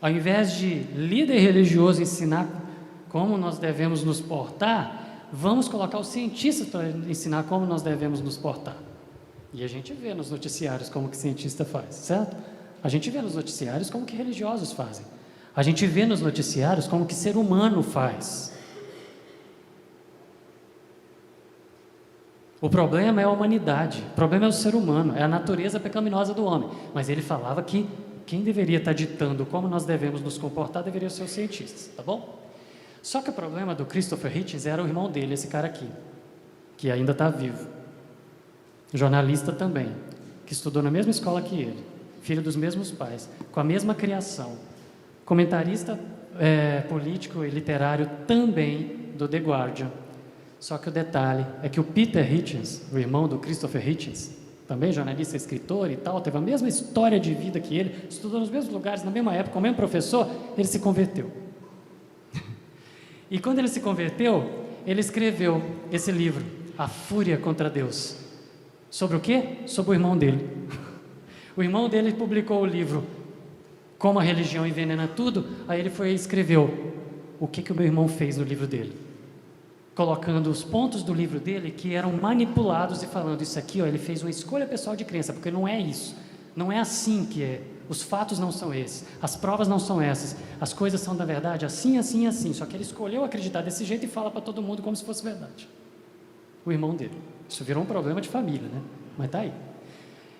Ao invés de líder religioso ensinar como nós devemos nos portar, vamos colocar os cientistas para ensinar como nós devemos nos portar. E a gente vê nos noticiários como que cientista faz, certo? A gente vê nos noticiários como que religiosos fazem. A gente vê nos noticiários como que ser humano faz. O problema é a humanidade, o problema é o ser humano, é a natureza pecaminosa do homem. Mas ele falava que quem deveria estar ditando como nós devemos nos comportar deveria ser os cientistas, tá bom? Só que o problema do Christopher Hitchens era o irmão dele, esse cara aqui, que ainda está vivo. Jornalista também. que estudou na mesma escola que ele, filho dos mesmos pais, com a mesma criação, comentarista político e literário também do The Guardian. Só que o detalhe é que o Peter Hitchens, o irmão do Christopher Hitchens, também jornalista, escritor e tal, teve a mesma história de vida que ele, estudou nos mesmos lugares, na mesma época, com o mesmo professor, ele se converteu. E quando ele se converteu, ele escreveu esse livro, A Fúria contra Deus. Sobre o quê? Sobre o irmão dele. O irmão dele publicou o livro Como a Religião Envenena Tudo, aí ele foi e escreveu o que o meu irmão fez no livro dele, colocando os pontos do livro dele que eram manipulados e falando, isso aqui, ó, ele fez uma escolha pessoal de crença, porque não é isso, não é assim que é, os fatos não são esses, as provas não são essas, as coisas são da verdade assim, assim, assim, só que ele escolheu acreditar desse jeito e fala para todo mundo como se fosse verdade. O irmão dele. Isso virou um problema de família, né? Mas tá aí.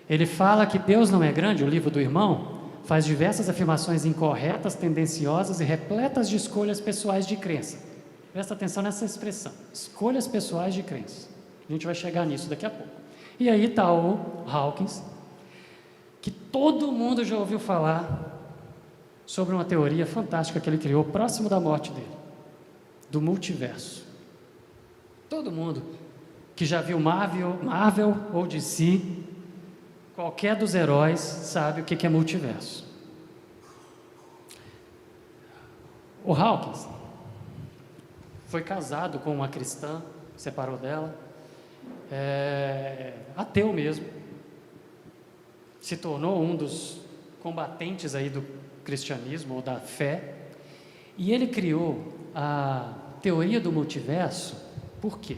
Ele fala que Deus não é grande, o livro do irmão, faz diversas afirmações incorretas, tendenciosas e repletas de escolhas pessoais de crença. Presta atenção nessa expressão, escolhas pessoais de crença. A gente vai chegar nisso daqui a pouco. E aí está o Hawkins, que todo mundo já ouviu falar sobre uma teoria fantástica que ele criou próximo da morte dele, do multiverso. Todo mundo que já viu Marvel ou DC, qualquer dos heróis sabe o que é multiverso. O Hawkins foi casado com uma cristã, separou dela, ateu mesmo, se tornou um dos combatentes aí do cristianismo ou da fé, e ele criou a teoria do multiverso. Por quê?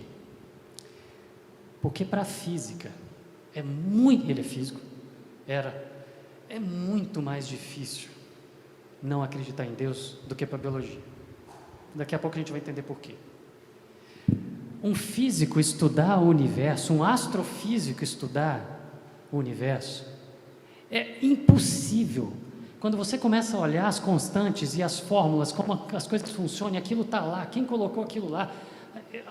Porque para a física ele é físico, é muito mais difícil não acreditar em Deus do que para a biologia. Daqui a pouco a gente vai entender por quê. Um físico estudar o universo, um astrofísico estudar o universo, é impossível. Quando você começa a olhar as constantes e as fórmulas, como as coisas funcionam, aquilo está lá, quem colocou aquilo lá,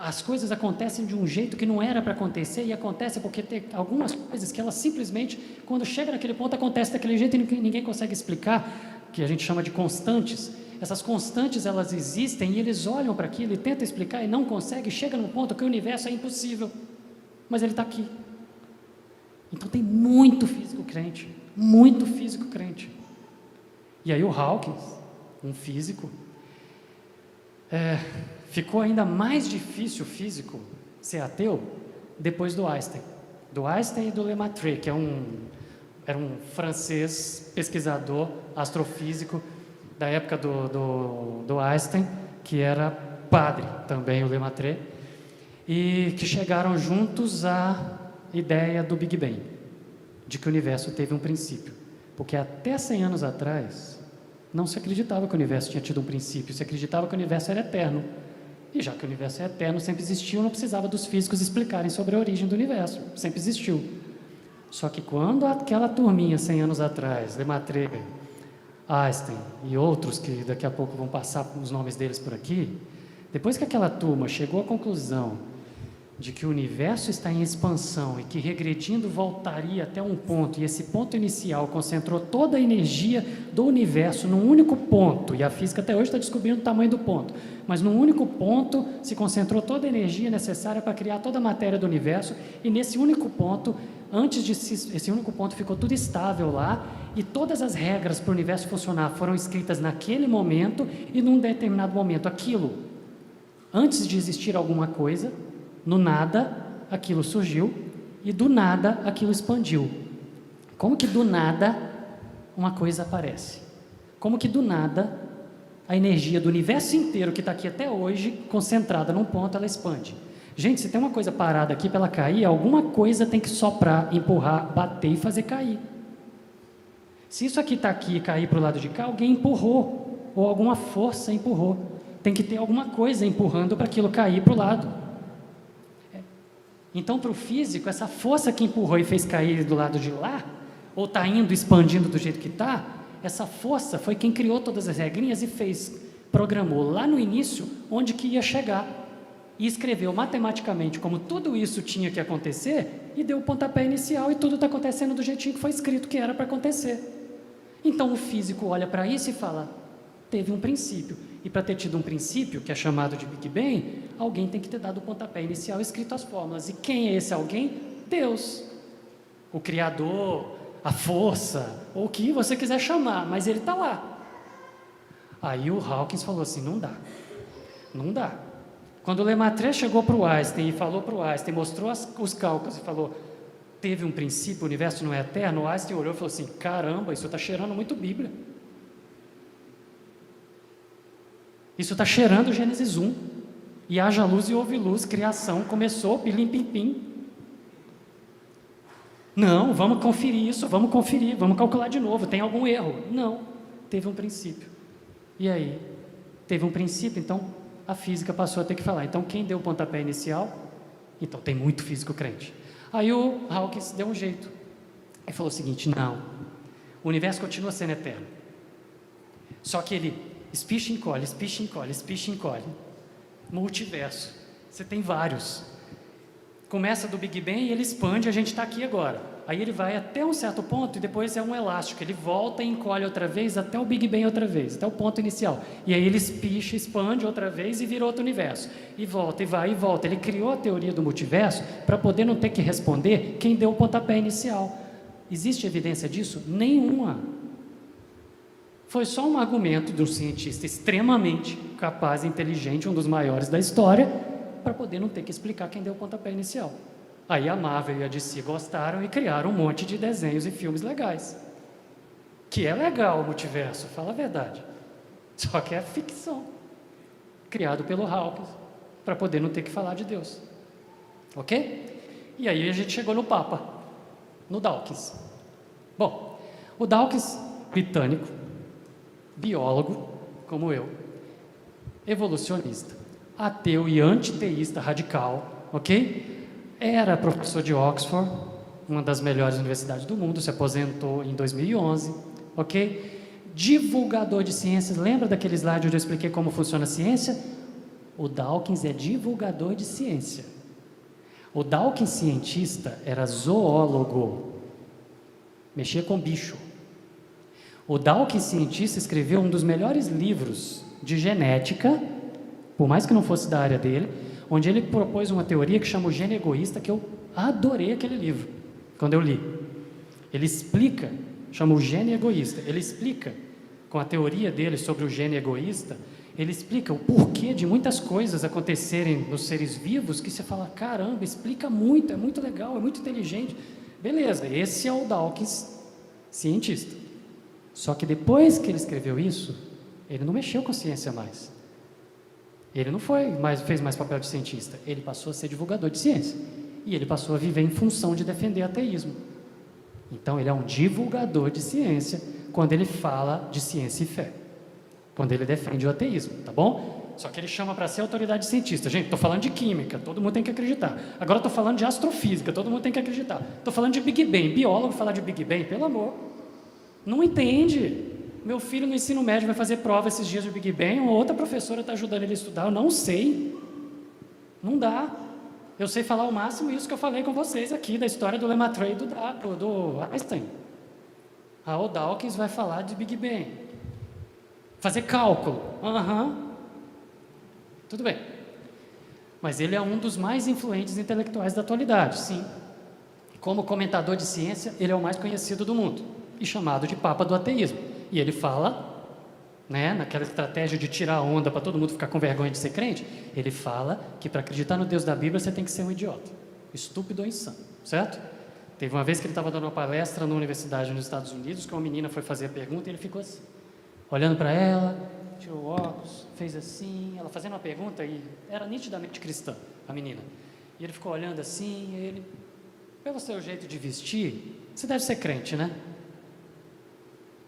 as coisas acontecem de um jeito que não era para acontecer, e acontece porque tem algumas coisas que elas simplesmente, quando chega naquele ponto, acontece daquele jeito e ninguém consegue explicar, que a gente chama de constantes. Essas constantes, elas existem e eles olham para aquilo e tentam explicar e não conseguem, chega num ponto que o universo é impossível, mas ele está aqui. Então tem muito físico crente, E aí o Hawkins, um físico, ficou ainda mais difícil o físico ser ateu depois do Einstein e do Lemaitre, que era um francês pesquisador astrofísico da época do Einstein, que era padre também, o Lemaitre, e que chegaram juntos à ideia do Big Bang, de que o universo teve um princípio, porque até 100 anos atrás não se acreditava que o universo tinha tido um princípio, se acreditava que o universo era eterno, e já que o universo é eterno, sempre existiu, não precisava dos físicos explicarem sobre a origem do universo, sempre existiu. Só que quando aquela turminha 100 anos atrás, Lemaitre, Einstein e outros, que daqui a pouco vão passar os nomes deles por aqui, depois que aquela turma chegou à conclusão de que o universo está em expansão e que regredindo voltaria até um ponto, e esse ponto inicial concentrou toda a energia do universo num único ponto, e a física até hoje está descobrindo o tamanho do ponto, mas num único ponto se concentrou toda a energia necessária para criar toda a matéria do universo, e nesse único ponto, esse único ponto ficou tudo estável lá, e todas as regras para o universo funcionar foram escritas naquele momento e num determinado momento. Aquilo, antes de existir alguma coisa, no nada, aquilo surgiu e do nada aquilo expandiu. Como que do nada uma coisa aparece? Como que do nada a energia do universo inteiro que está aqui até hoje, concentrada num ponto, ela expande? Gente, se tem uma coisa parada aqui para ela cair, alguma coisa tem que soprar, empurrar, bater e fazer cair. Se isso aqui está aqui e cair para o lado de cá, alguém empurrou, ou alguma força empurrou. Tem que ter alguma coisa empurrando para aquilo cair para o lado. Então, para o físico, essa força que empurrou e fez cair do lado de lá, ou está indo, expandindo do jeito que está, essa força foi quem criou todas as regrinhas e programou lá no início onde que ia chegar. e escreveu matematicamente como tudo isso tinha que acontecer e deu o pontapé inicial e tudo está acontecendo do jeitinho que foi escrito que era para acontecer. Então o físico olha para isso e fala, teve um princípio. E para ter tido um princípio, que é chamado de Big Bang, alguém tem que ter dado o pontapé inicial escrito as fórmulas. E quem é esse alguém? Deus. O Criador, a força, ou o que você quiser chamar, mas ele está lá. Aí o Hawkins falou assim, não dá. Não dá. Quando o Lemaitre chegou para o Einstein e falou para o Einstein, mostrou os cálculos e falou, teve um princípio, o universo não é eterno, o Einstein olhou e falou assim, caramba, isso está cheirando muito Bíblia. Isso está cheirando Gênesis 1. E haja luz e houve luz, criação, começou, pilim-pim-pim. Não, vamos conferir isso, vamos conferir, vamos calcular de novo, tem algum erro? Não, teve um princípio. E aí, teve um princípio, então a física passou a ter que falar. Então quem deu o pontapé inicial? Então tem muito físico crente. Aí o Hawkins deu um jeito. Ele falou o seguinte, não, o universo continua sendo eterno. Só que ele espicha e encolhe, espicha e encolhe, espicha e encolhe. Multiverso, você tem vários. Começa do Big Bang e ele expande, a gente está aqui agora. Aí ele vai até um certo ponto e depois é um elástico, ele volta e encolhe outra vez até o Big Bang outra vez, até o ponto inicial. E aí ele espicha, expande outra vez e vira outro universo. E volta, e vai, e volta. Ele criou a teoria do multiverso para poder não ter que responder quem deu o pontapé inicial. Existe evidência disso? Nenhuma. Foi só um argumento de um cientista extremamente capaz e inteligente, um dos maiores da história, para poder não ter que explicar quem deu o pontapé inicial. Aí a Marvel e a DC gostaram e criaram um monte de desenhos e filmes legais. Que é legal o multiverso, fala a verdade. Só que é ficção. Criado pelo Hawkins, para poder não ter que falar de Deus. Ok? E aí a gente chegou no Papa, no Dawkins. Bom, o Dawkins, britânico, biólogo, como eu, evolucionista, ateu e antiteísta radical, ok? Era professor de Oxford, uma das melhores universidades do mundo, se aposentou em 2011, ok? Divulgador de ciências, lembra daquele slide onde eu expliquei como funciona a ciência? O Dawkins é divulgador de ciência. O Dawkins cientista era zoólogo, mexia com bicho. O Dawkins cientista escreveu um dos melhores livros de genética, por mais que não fosse da área dele, onde ele propôs uma teoria que chama o gene egoísta, que eu adorei aquele livro, quando eu li. Ele explica, chama o gene egoísta, ele explica, com a teoria dele sobre o gene egoísta, ele explica o porquê de muitas coisas acontecerem nos seres vivos, que você fala, caramba, explica muito, é muito legal, é muito inteligente. Beleza, esse é o Dawkins cientista. Só que depois que ele escreveu isso, ele não mexeu com ciência mais. Ele não fez mais papel de cientista, ele passou a ser divulgador de ciência. E ele passou a viver em função de defender ateísmo. Então ele é um divulgador de ciência quando ele fala de ciência e fé. Quando ele defende o ateísmo, tá bom? Só que ele chama para ser autoridade cientista. Gente, estou falando de química, todo mundo tem que acreditar. Agora estou falando de astrofísica, todo mundo tem que acreditar. Estou falando de Big Bang, biólogo falar de Big Bang, pelo amor. Não entende. Meu filho no ensino médio vai fazer prova esses dias de Big Bang, uma outra professora está ajudando ele a estudar, eu não sei. Não dá. Eu sei falar o máximo isso que eu falei com vocês aqui, da história do Lemaitre e do Einstein. O Dawkins vai falar de Big Bang. Fazer cálculo. Tudo bem. Mas ele é um dos mais influentes intelectuais da atualidade, sim. Como comentador de ciência, ele é o mais conhecido do mundo e chamado de Papa do Ateísmo. E ele fala, né, naquela estratégia de tirar a onda para todo mundo ficar com vergonha de ser crente, ele fala que para acreditar no Deus da Bíblia você tem que ser um idiota, estúpido ou insano, certo? Teve uma vez que ele estava dando uma palestra na universidade nos Estados Unidos, que uma menina foi fazer a pergunta e ele ficou assim, olhando para ela, tirou o óculos, fez assim, ela fazendo uma pergunta e era nitidamente cristã, a menina. E ele ficou olhando assim, e ele, pelo seu jeito de vestir, você deve ser crente, né?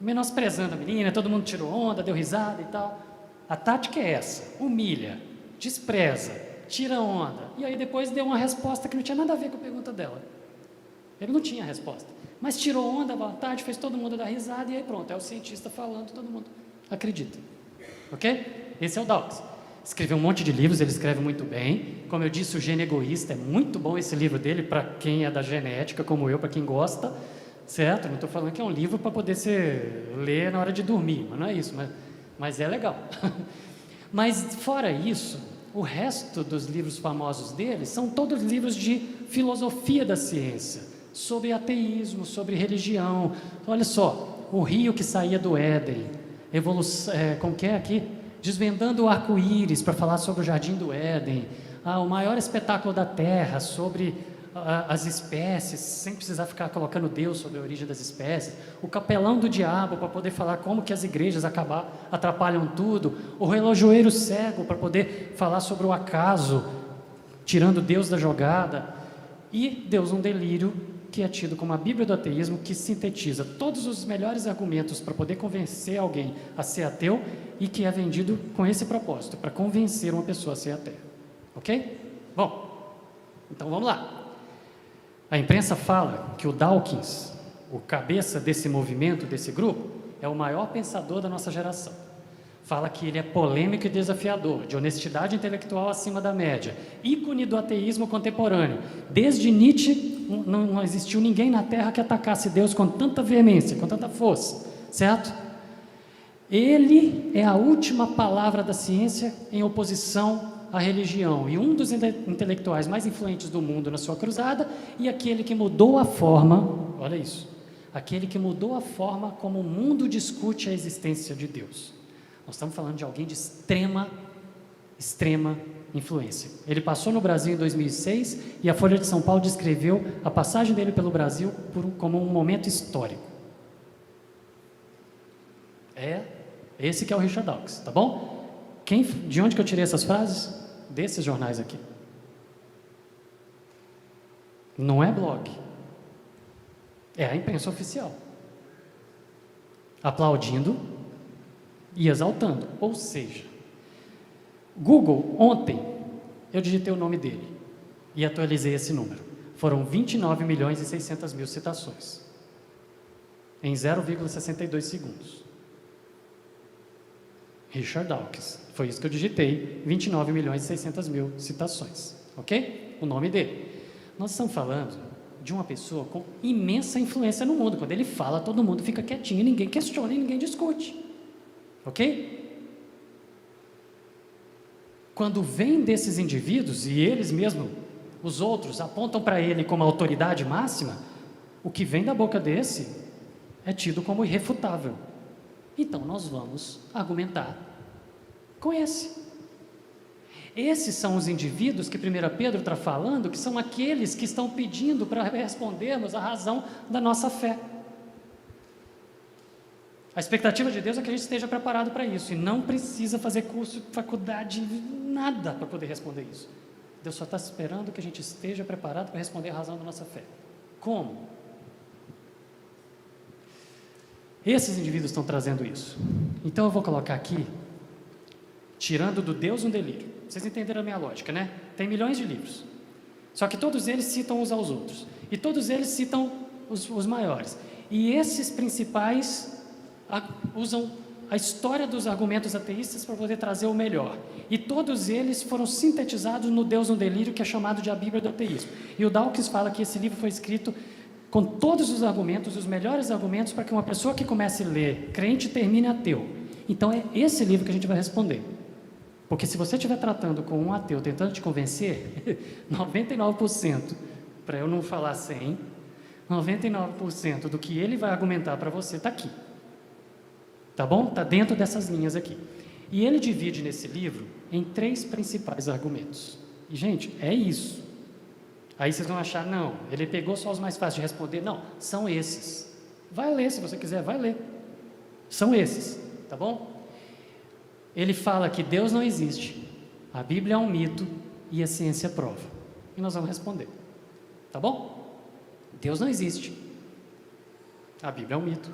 Menosprezando a menina, todo mundo tirou onda, deu risada e tal. A tática é essa, humilha, despreza, tira onda. E aí depois deu uma resposta que não tinha nada a ver com a pergunta dela. Ele não tinha resposta. Mas tirou onda, boa tarde, fez todo mundo dar risada e aí pronto, é o cientista falando, todo mundo acredita. Ok? Esse é o Dawkins. escreveu um monte de livros, ele escreve muito bem. Como eu disse, O Gênio Egoísta, é muito bom esse livro dele, para quem é da genética, como eu, para quem gosta, certo? Não estou falando que é um livro para poder ser ler na hora de dormir, mas não é isso, mas é legal. Mas fora isso, o resto dos livros famosos dele são todos livros de filosofia da ciência, sobre ateísmo, sobre religião. Olha só, o rio que saía do Éden, evolução, como que é aqui? Desvendando o arco-íris para falar sobre o Jardim do Éden, o maior espetáculo da Terra, sobre as espécies, sem precisar ficar colocando Deus sobre a origem das espécies, o capelão do diabo para poder falar como que as igrejas atrapalham tudo, o relojoeiro cego para poder falar sobre o acaso, tirando Deus da jogada, e Deus um delírio, que é tido como a Bíblia do ateísmo, que sintetiza todos os melhores argumentos para poder convencer alguém a ser ateu e que é vendido com esse propósito, para convencer uma pessoa a ser ateu. Ok? Bom, então vamos lá. A imprensa fala que o Dawkins, o cabeça desse movimento, desse grupo, é o maior pensador da nossa geração. Fala que ele é polêmico e desafiador, de honestidade intelectual acima da média, ícone do ateísmo contemporâneo. Desde Nietzsche, não existiu ninguém na Terra que atacasse Deus com tanta veemência, com tanta força, certo? Ele é a última palavra da ciência em oposição à religião, e um dos intelectuais mais influentes do mundo na sua cruzada, e aquele que mudou a forma, olha isso, aquele que mudou a forma como o mundo discute a existência de Deus. Nós estamos falando de alguém de extrema influência. Ele passou no Brasil em 2006 e a Folha de São Paulo descreveu a passagem dele pelo Brasil como um momento histórico. Esse que é o Richard Dawkins, tá bom? De onde que eu tirei essas frases? Desses jornais aqui. Não é blog. É a imprensa oficial. Aplaudindo e exaltando. Ou seja, Google, ontem, eu digitei o nome dele e atualizei esse número. Foram 29 milhões e 600 mil citações. Em 0,62 segundos. Richard Dawkins. Foi isso que eu digitei, 29 milhões e 600 mil citações. Ok? O nome dele. Nós estamos falando de uma pessoa com imensa influência no mundo. Quando ele fala, todo mundo fica quietinho, ninguém questiona e ninguém discute. Ok? Quando vem desses indivíduos, e eles mesmos, os outros, apontam para ele como autoridade máxima, o que vem da boca desse é tido como irrefutável. Então nós vamos argumentar com esse. Esses são os indivíduos que 1 Pedro está falando, que são aqueles que estão pedindo para respondermos a razão da nossa fé. A expectativa de Deus é que a gente esteja preparado para isso, e não precisa fazer curso, faculdade, nada para poder responder isso. Deus só está esperando que a gente esteja preparado para responder a razão da nossa fé. Como? Esses indivíduos estão trazendo isso. Então eu vou colocar aqui, tirando do Deus um delírio. Vocês entenderam a minha lógica, né? Tem milhões de livros. Só que todos eles citam uns aos outros. E todos eles citam os maiores. E esses principais usam a história dos argumentos ateístas para poder trazer o melhor. E todos eles foram sintetizados no Deus um delírio, que é chamado de a Bíblia do ateísmo. E o Dawkins fala que esse livro foi escrito com todos os argumentos, os melhores argumentos, para que uma pessoa que comece a ler crente termine ateu. Então é esse livro que a gente vai responder. Porque se você estiver tratando com um ateu, tentando te convencer, 99%, para eu não falar 100%, 99% do que ele vai argumentar para você está aqui. Tá bom? Está dentro dessas linhas aqui. E ele divide nesse livro em 3 principais argumentos. E, gente, é isso. Aí vocês vão achar, não, ele pegou só os mais fáceis de responder. Não, são esses. Vai ler, se você quiser, vai ler. São esses, tá bom? Ele fala que Deus não existe, a Bíblia é um mito e a ciência prova. E nós vamos responder, tá bom? Deus não existe, a Bíblia é um mito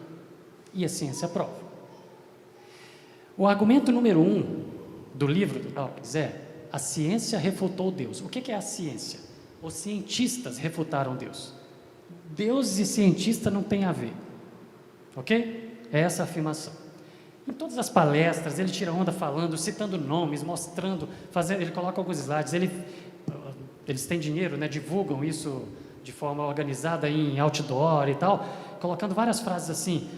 e a ciência prova. O argumento número 1 do livro do Dawkins é: a ciência refutou Deus. O que é a ciência? Os cientistas refutaram Deus. Deus e cientista não tem a ver. Ok? É essa a afirmação. Em todas as palestras, ele tira onda falando, citando nomes, mostrando, fazendo, ele coloca alguns slides, eles têm dinheiro, né, divulgam isso de forma organizada em outdoor e tal, colocando várias frases assim,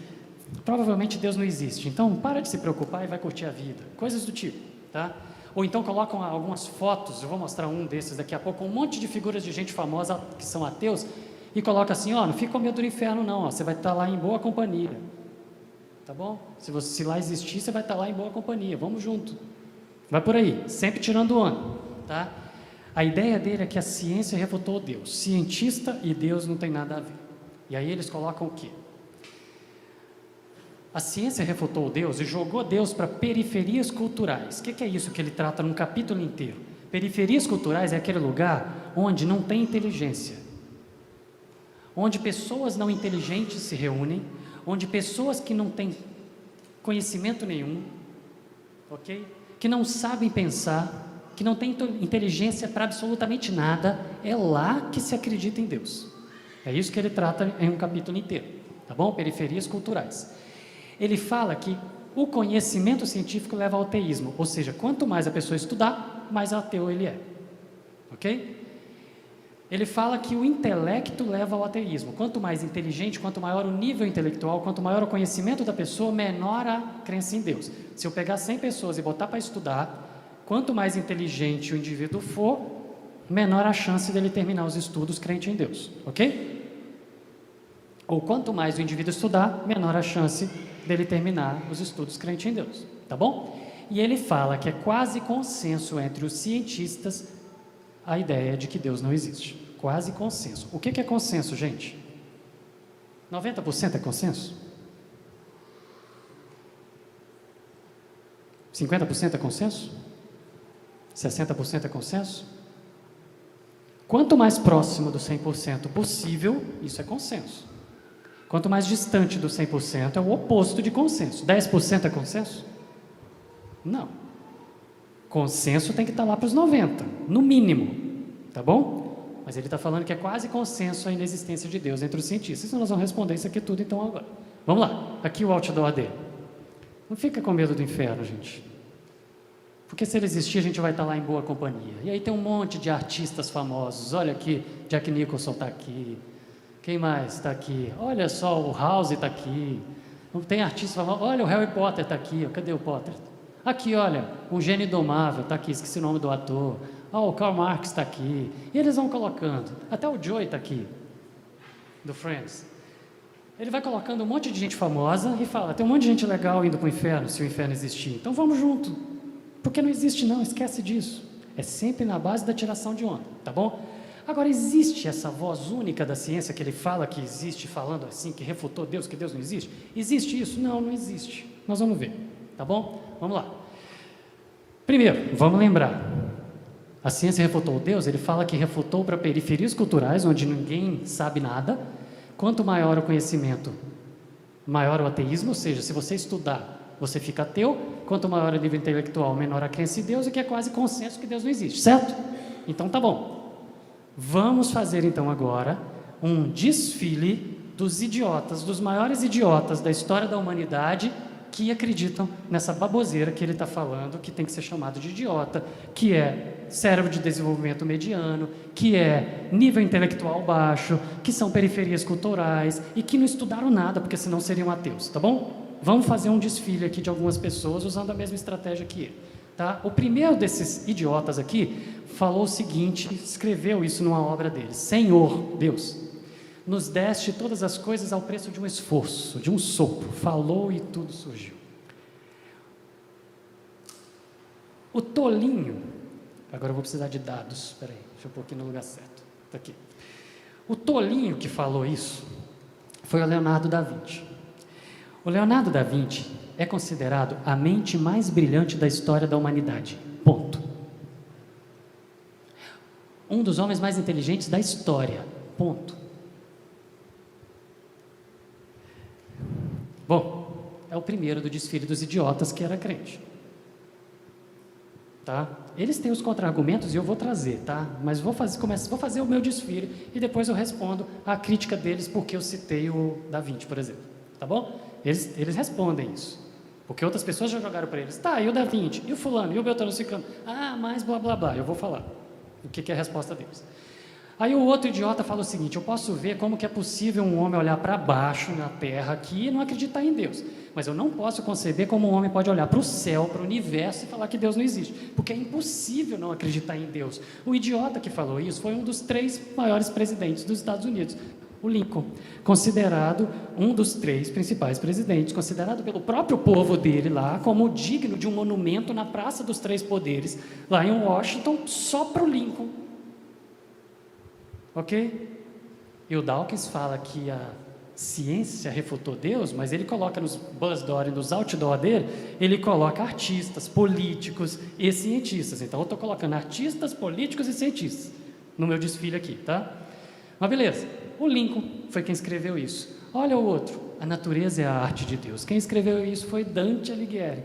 provavelmente Deus não existe, então para de se preocupar e vai curtir a vida, coisas do tipo, tá? Ou então colocam algumas fotos, eu vou mostrar um desses daqui a pouco, um monte de figuras de gente famosa que são ateus, e coloca assim, ó, não fica com medo do inferno não, ó, você vai estar lá em boa companhia, tá bom? Se lá existir, você vai estar lá em boa companhia, vamos junto, vai por aí, sempre tirando onda, tá? A ideia dele é que a ciência refutou Deus, cientista e Deus não tem nada a ver, e aí eles colocam o quê? A ciência refutou Deus e jogou Deus para periferias culturais. O que é isso que ele trata num capítulo inteiro? Periferias culturais é aquele lugar onde não tem inteligência, onde pessoas não inteligentes se reúnem, onde pessoas que não têm conhecimento nenhum, ok? Que não sabem pensar, que não têm inteligência para absolutamente nada, é lá que se acredita em Deus. É isso que ele trata em um capítulo inteiro, tá bom? Periferias culturais. Ele fala que o conhecimento científico leva ao ateísmo, ou seja, quanto mais a pessoa estudar, mais ateu ele é, ok? Ele fala que o intelecto leva ao ateísmo, quanto mais inteligente, quanto maior o nível intelectual, quanto maior o conhecimento da pessoa, menor a crença em Deus. Se eu pegar 100 pessoas e botar para estudar, quanto mais inteligente o indivíduo for, menor a chance dele terminar os estudos crente em Deus, ok? Ou quanto mais o indivíduo estudar, menor a chance dele terminar os estudos crente em Deus, tá bom? E ele fala que é quase consenso entre os cientistas a ideia de que Deus não existe. Quase consenso. O que é consenso, gente? 90% é consenso? 50% é consenso? 60% é consenso? Quanto mais próximo do 100% possível, isso é consenso. Quanto mais distante do 100% é o oposto de consenso. 10% é consenso? Não. Consenso tem que estar lá para os 90%, no mínimo, tá bom? Mas ele está falando que é quase consenso a inexistência de Deus entre os cientistas. Então nós vamos responder isso aqui tudo então agora. Vamos lá, aqui o outdoor dele. Não fica com medo do inferno, gente. Porque se ele existir, a gente vai estar lá em boa companhia. E aí tem um monte de artistas famosos. Olha aqui, Jack Nicholson está aqui. Quem mais está aqui? Olha só, o House está aqui. Não tem artista famoso. Olha, o Harry Potter está aqui. Cadê o Potter? Aqui, olha, um gênio indomável está aqui. Esqueci o nome do ator. O Karl Marx está aqui. E eles vão colocando. Até o Joey está aqui, do Friends. Ele vai colocando um monte de gente famosa e fala, tem um monte de gente legal indo para o inferno, se o inferno existir. Então vamos junto. Porque não existe não, esquece disso. É sempre na base da tiração de onda, tá bom? Agora, existe essa voz única da ciência que ele fala que existe, falando assim, que refutou Deus, que Deus não existe? Existe isso? Não, não existe. Nós vamos ver, tá bom? Vamos lá. Primeiro, vamos lembrar. A ciência refutou Deus, ele fala que refutou para periferias culturais, onde ninguém sabe nada. Quanto maior o conhecimento, maior o ateísmo, ou seja, se você estudar, você fica ateu. Quanto maior o nível intelectual, menor a crença em Deus, e que é quase consenso que Deus não existe, certo? Então tá bom. Vamos fazer então agora um desfile dos idiotas, dos maiores idiotas da história da humanidade que acreditam nessa baboseira que ele está falando, que tem que ser chamado de idiota, que é cérebro de desenvolvimento mediano, que é nível intelectual baixo, que são periferias culturais e que não estudaram nada, porque senão seriam ateus, tá bom? Vamos fazer um desfile aqui de algumas pessoas usando a mesma estratégia que ele. Tá? O primeiro desses idiotas aqui falou o seguinte, escreveu isso numa obra dele: Senhor Deus, nos deste todas as coisas ao preço de um esforço, de um sopro, falou e tudo surgiu. O tolinho, agora eu vou precisar de dados, espera aí, deixa eu pôr aqui no lugar certo, está aqui. O tolinho que falou isso foi o Leonardo da Vinci. O Leonardo da Vinci é considerado a mente mais brilhante da história da humanidade. Ponto. Um dos homens mais inteligentes da história. Ponto. Bom, é o primeiro do desfile dos idiotas que era crente. Tá? Eles têm os contra-argumentos e eu vou trazer, tá? Mas vou fazer o meu desfile e depois eu respondo a crítica deles porque eu citei o Da Vinci, por exemplo. Tá bom? Eles respondem isso. Porque outras pessoas já jogaram para eles. Tá, e o Da Vinci? E o fulano? E o Beltrano Ciclano? Ah, mais blá blá blá. Eu vou falar o que é a resposta deles. Aí o outro idiota fala o seguinte: eu posso ver como que é possível um homem olhar para baixo na terra aqui e não acreditar em Deus, mas eu não posso conceber como um homem pode olhar para o céu, para o universo e falar que Deus não existe, porque é impossível não acreditar em Deus. O idiota que falou isso foi um dos 3 maiores presidentes dos Estados Unidos, o Lincoln, considerado um dos 3 principais presidentes, considerado pelo próprio povo dele lá como digno de um monumento na Praça dos 3 Poderes, lá em Washington, só para o Lincoln. Ok? E o Dawkins fala que a ciência refutou Deus, mas ele coloca nos BuzzDoor e nos outdoor dele, ele coloca artistas, políticos e cientistas. Então eu estou colocando artistas, políticos e cientistas no meu desfile aqui, tá? Mas beleza, o Lincoln foi quem escreveu isso. Olha o outro, a natureza é a arte de Deus. Quem escreveu isso foi Dante Alighieri.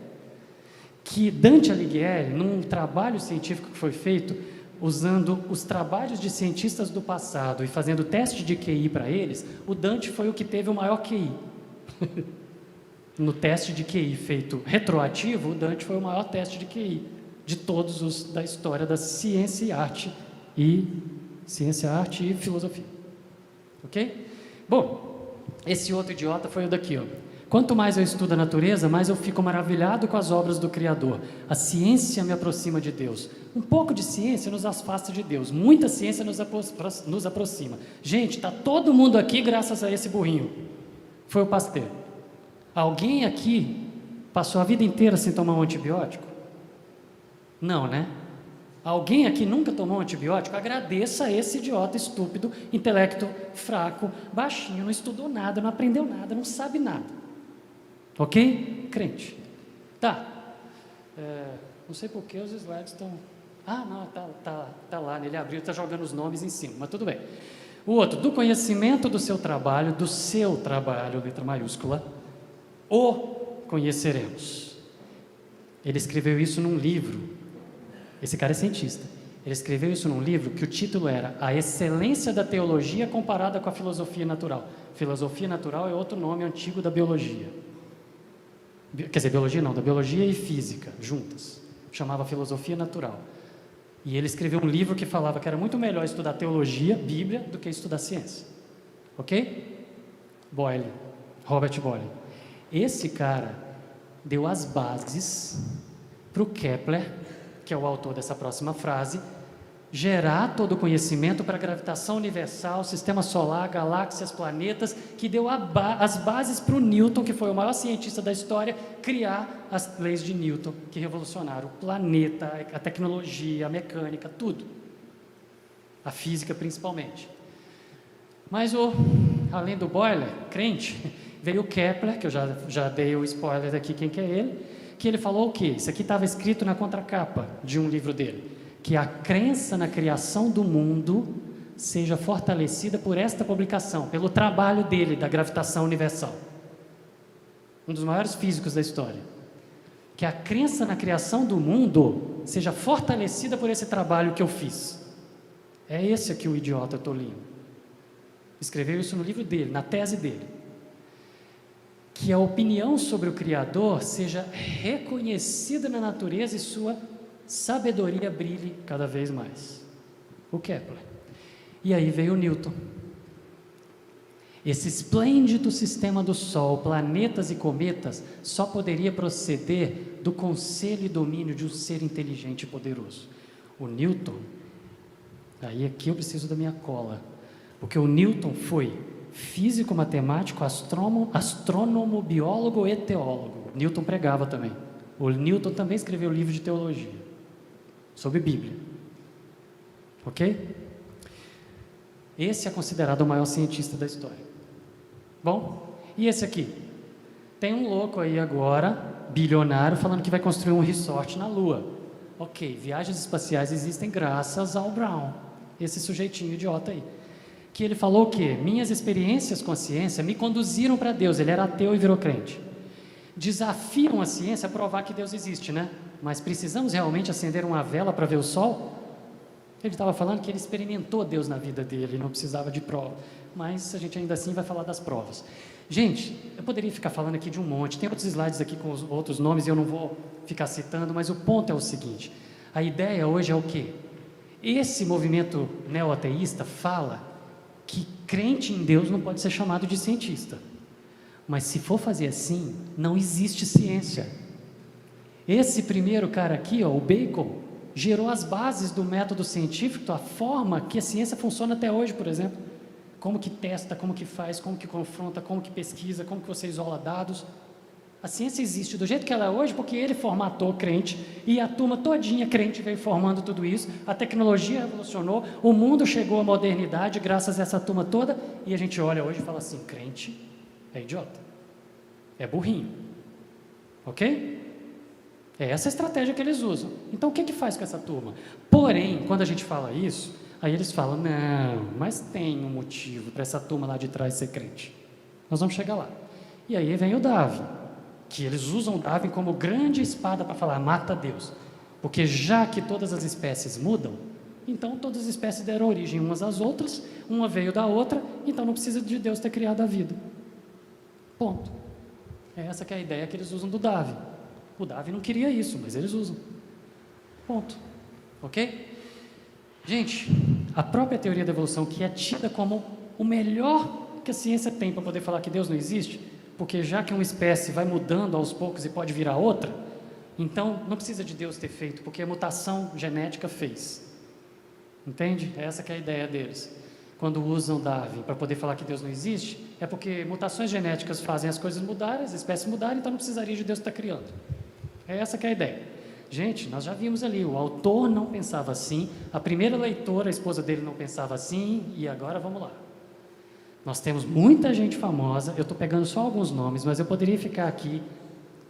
Que Dante Alighieri, num trabalho científico que foi feito, usando os trabalhos de cientistas do passado e fazendo teste de QI para eles, o Dante foi o que teve o maior QI. No teste de QI feito retroativo, o Dante foi o maior teste de QI de todos os da história da ciência, arte e filosofia. Ok? Bom, esse outro idiota foi o daqui, ó. Quanto mais eu estudo a natureza, mais eu fico maravilhado com as obras do Criador. A ciência me aproxima de Deus. Um pouco de ciência nos afasta de Deus. Muita ciência nos aproxima. Gente, está todo mundo aqui graças a esse burrinho. Foi o Pasteur. Alguém aqui passou a vida inteira sem tomar um antibiótico? Não, né? Alguém aqui nunca tomou um antibiótico? Agradeça a esse idiota estúpido, intelecto fraco, baixinho, não estudou nada, não aprendeu nada, não sabe nada. Ok? Crente. Tá. Não sei por que os slides estão... Ah, não, tá lá, ele abriu, está jogando os nomes em cima, mas tudo bem. O outro, do conhecimento do seu trabalho, letra maiúscula, o conheceremos. Ele escreveu isso num livro. Esse cara é cientista. Ele escreveu isso num livro que o título era A Excelência da Teologia Comparada com a Filosofia Natural. Filosofia natural é outro nome antigo da biologia. Quer dizer, biologia não, da biologia e física, juntas. Chamava Filosofia Natural. E ele escreveu um livro que falava que era muito melhor estudar teologia, Bíblia, do que estudar ciência. Ok? Boyle, Robert Boyle. Esse cara deu as bases para o Kepler, que é o autor dessa próxima frase, gerar todo o conhecimento para a gravitação universal, sistema solar, galáxias, planetas, que deu as bases para o Newton, que foi o maior cientista da história, criar as leis de Newton, que revolucionaram o planeta, a tecnologia, a mecânica, tudo. A física principalmente. Mas além do Boyle, crente, veio o Kepler, que eu já dei o spoiler aqui, quem que é ele, que ele falou o quê? Isso aqui estava escrito na contracapa de um livro dele, que a crença na criação do mundo seja fortalecida por esta publicação, pelo trabalho dele, da gravitação universal. Um dos maiores físicos da história. Que a crença na criação do mundo seja fortalecida por esse trabalho que eu fiz. É esse aqui o idiota Tolinho. Escreveu isso no livro dele, na tese dele. Que a opinião sobre o Criador seja reconhecida na natureza e sua sabedoria brilhe cada vez mais. O Kepler. E aí veio o Newton. Esse esplêndido sistema do Sol, planetas e cometas, só poderia proceder do conselho e domínio de um ser inteligente e poderoso. O Newton, aí aqui eu preciso da minha cola, porque o Newton foi físico, matemático, astrônomo, biólogo e teólogo. Newton pregava também. O Newton também escreveu livro de teologia sobre Bíblia. Ok? Esse é considerado o maior cientista da história. Bom, e esse aqui? Tem um louco aí agora, bilionário, falando que vai construir um resort na Lua. Ok, viagens espaciais existem graças ao Brown, esse sujeitinho idiota aí. Que ele falou o quê? Minhas experiências com a ciência me conduziram para Deus. Ele era ateu e virou crente. Desafiam a ciência a provar que Deus existe, né? Mas precisamos realmente acender uma vela para ver o sol? Ele estava falando que ele experimentou Deus na vida dele, não precisava de prova. Mas a gente ainda assim vai falar das provas. Gente, eu poderia ficar falando aqui de um monte, tem outros slides aqui com os outros nomes e eu não vou ficar citando, mas o ponto é o seguinte: a ideia hoje é o quê? Esse movimento neo-ateísta fala que crente em Deus não pode ser chamado de cientista. Mas se for fazer assim, não existe ciência. Esse primeiro cara aqui, ó, o Bacon, gerou as bases do método científico, a forma que a ciência funciona até hoje, por exemplo. Como que testa, como que faz, como que confronta, como que pesquisa, como que você isola dados. A ciência existe do jeito que ela é hoje porque ele formatou crente e a turma todinha crente veio formando tudo isso. A tecnologia revolucionou, o mundo chegou à modernidade graças a essa turma toda e a gente olha hoje e fala assim, crente é idiota, é burrinho, ok? É essa a estratégia que eles usam. Então o que faz com essa turma? Porém, quando a gente fala isso, aí eles falam, não, mas tem um motivo para essa turma lá de trás ser crente. Nós vamos chegar lá. E aí vem o Darwin, que eles usam o Darwin como grande espada para falar, mata Deus. Porque já que todas as espécies mudam, então todas as espécies deram origem umas às outras, uma veio da outra, então não precisa de Deus ter criado a vida. Ponto. Essa que é a ideia que eles usam do Darwin. O Darwin não queria isso, mas eles usam. Ponto. Ok? Gente, a própria teoria da evolução, que é tida como o melhor que a ciência tem para poder falar que Deus não existe, porque já que uma espécie vai mudando aos poucos e pode virar outra, então não precisa de Deus ter feito, porque a mutação genética fez. Entende? Essa que é a ideia deles. Quando usam Darwin para poder falar que Deus não existe, é porque mutações genéticas fazem as coisas mudarem, as espécies mudarem, então não precisaria de Deus estar criando. É essa que é a ideia. Gente, nós já vimos ali, o autor não pensava assim, a primeira leitora, a esposa dele não pensava assim, e agora vamos lá. Nós temos muita gente famosa, eu estou pegando só alguns nomes, mas eu poderia ficar aqui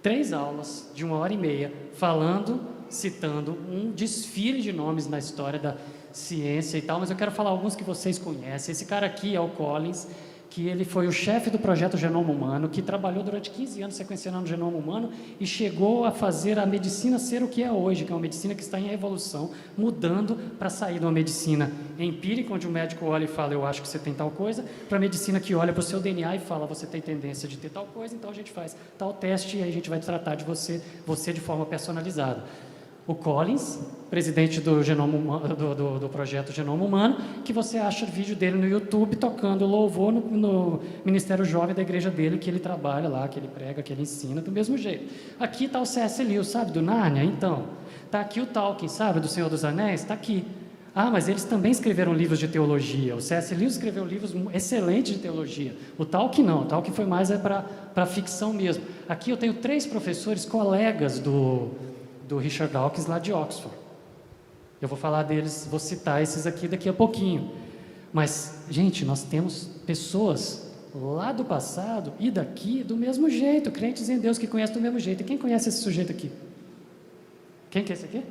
3 aulas de 1h30 falando, citando um desfile de nomes na história da ciência e tal, mas eu quero falar alguns que vocês conhecem. Esse cara aqui é o Collins, que ele foi o chefe do projeto Genoma Humano, que trabalhou durante 15 anos sequenciando o genoma humano e chegou a fazer a medicina ser o que é hoje, que é uma medicina que está em evolução, mudando para sair de uma medicina empírica, onde o médico olha e fala, eu acho que você tem tal coisa, para a medicina que olha para o seu DNA e fala, você tem tendência de ter tal coisa, então a gente faz tal teste e aí a gente vai tratar de você de forma personalizada. O Collins, presidente do projeto Genoma Humano, que você acha o vídeo dele no YouTube tocando louvor no Ministério Jovem da igreja dele, que ele trabalha lá, que ele prega, que ele ensina, do mesmo jeito. Aqui está o C.S. Lewis, sabe, do Nárnia? Então, está aqui o Tolkien, sabe, do Senhor dos Anéis? Está aqui. Ah, mas eles também escreveram livros de teologia. O C.S. Lewis escreveu livros excelentes de teologia. O Tolkien não, o Tolkien foi mais para ficção mesmo. Aqui eu tenho 3 professores, colegas do Richard Dawkins lá de Oxford. Eu vou falar deles, vou citar esses aqui daqui a pouquinho. Mas, gente, nós temos pessoas lá do passado e daqui do mesmo jeito, crentes em Deus que conhecem do mesmo jeito. E quem conhece esse sujeito aqui? Quem que é esse aqui?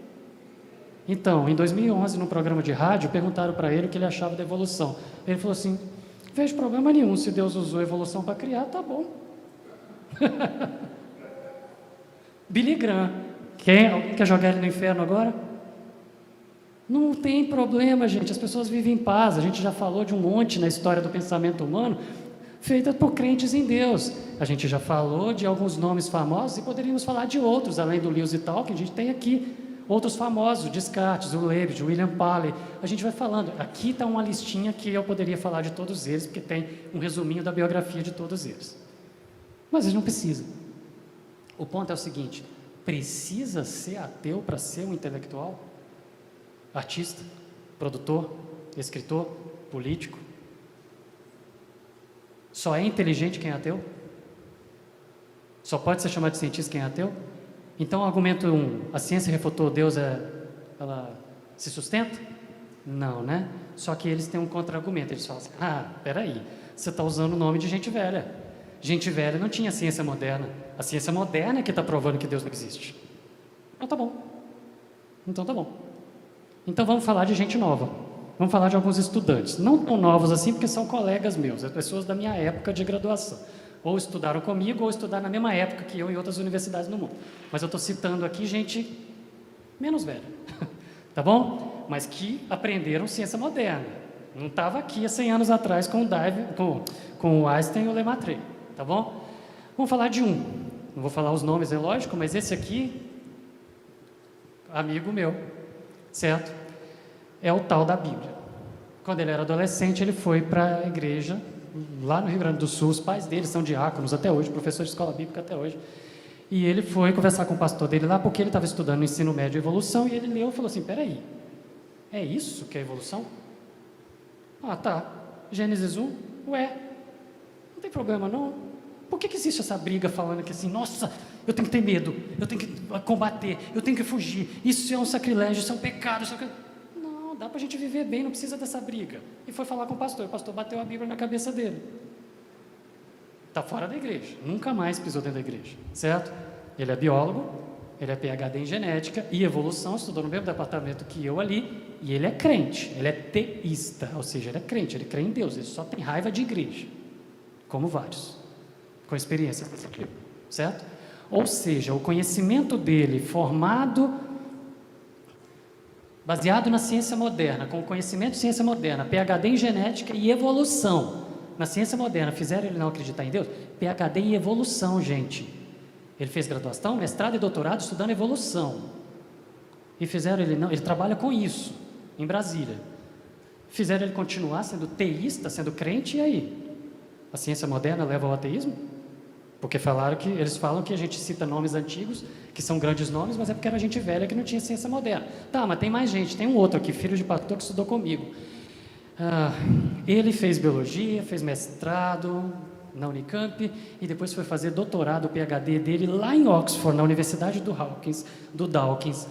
Então, em 2011, num programa de rádio, perguntaram para ele o que ele achava da evolução. Ele falou assim, não vejo problema nenhum, se Deus usou a evolução para criar, tá bom. Billy Graham. Alguém quer jogar ele no inferno agora? Não tem problema, gente, as pessoas vivem em paz. A gente já falou de um monte na história do pensamento humano, feita por crentes em Deus. A gente já falou de alguns nomes famosos e poderíamos falar de outros, além do Lewis e Tolkien. A gente tem aqui outros famosos, Descartes, o Leibniz, o William Paley. A gente vai falando. Aqui está uma listinha que eu poderia falar de todos eles, porque tem um resuminho da biografia de todos eles. Mas a gente não precisa. O ponto é o seguinte, precisa ser ateu para ser um intelectual? Artista, produtor, escritor, político? Só é inteligente quem é ateu? Só pode ser chamado de cientista quem é ateu? Então, argumento 1, a ciência refutou Deus, ela se sustenta? Não, né? Só que eles têm um contra-argumento, eles falam assim, peraí, você está usando o nome de gente velha. Gente velha não tinha ciência moderna. A ciência moderna é que está provando que Deus não existe. Então tá bom. Então vamos falar de gente nova. Vamos falar de alguns estudantes. Não tão novos assim, porque são colegas meus, pessoas da minha época de graduação. Ou estudaram comigo, ou estudaram na mesma época que eu em outras universidades no mundo. Mas eu estou citando aqui gente menos velha. Tá bom? Mas que aprenderam ciência moderna. Não estava aqui há 100 anos atrás com o Einstein e o Lemaitre. tá bom? Vamos falar de um. Não vou falar os nomes, é lógico, mas esse aqui, amigo meu, certo? É o tal da Bíblia. Quando ele era adolescente, ele foi para a igreja, lá no Rio Grande do Sul. Os pais dele são diáconos até hoje, professores de escola bíblica até hoje. E ele foi conversar com o pastor dele lá, porque ele estava estudando no ensino médio e evolução, e ele leu e falou assim, peraí, é isso que é evolução? Ah, tá. Gênesis 1? Ué, não tem problema não. Por que existe essa briga falando que assim, nossa, eu tenho que ter medo, eu tenho que combater, eu tenho que fugir, isso é um sacrilégio, isso é um pecado, isso é... Não, dá para a gente viver bem, não precisa dessa briga. E foi falar com o pastor bateu a Bíblia na cabeça dele. Está fora da igreja, nunca mais pisou dentro da igreja, certo? Ele é biólogo, ele é PhD em genética e evolução, estudou no mesmo departamento que eu ali, e ele é crente, ele é teísta, ou seja, ele é crente, ele crê em Deus, ele só tem raiva de igreja, como vários, com experiência desse tipo, certo? Ou seja, o conhecimento dele formado, baseado na ciência moderna, com o conhecimento de ciência moderna, PhD em genética e evolução, na ciência moderna, fizeram ele não acreditar em Deus? PhD em evolução, gente. Ele fez graduação, mestrado e doutorado estudando evolução. E fizeram ele não, ele trabalha com isso, em Brasília. Fizeram ele continuar sendo teísta, sendo crente, e aí? A ciência moderna leva ao ateísmo? Porque eles falam que a gente cita nomes antigos, que são grandes nomes, mas é porque era gente velha que não tinha ciência moderna. Tá, mas tem mais gente, tem um outro aqui, filho de pastor, que estudou comigo. Ele fez biologia, fez mestrado na Unicamp e depois foi fazer doutorado, o PhD dele lá em Oxford, na Universidade do Dawkins,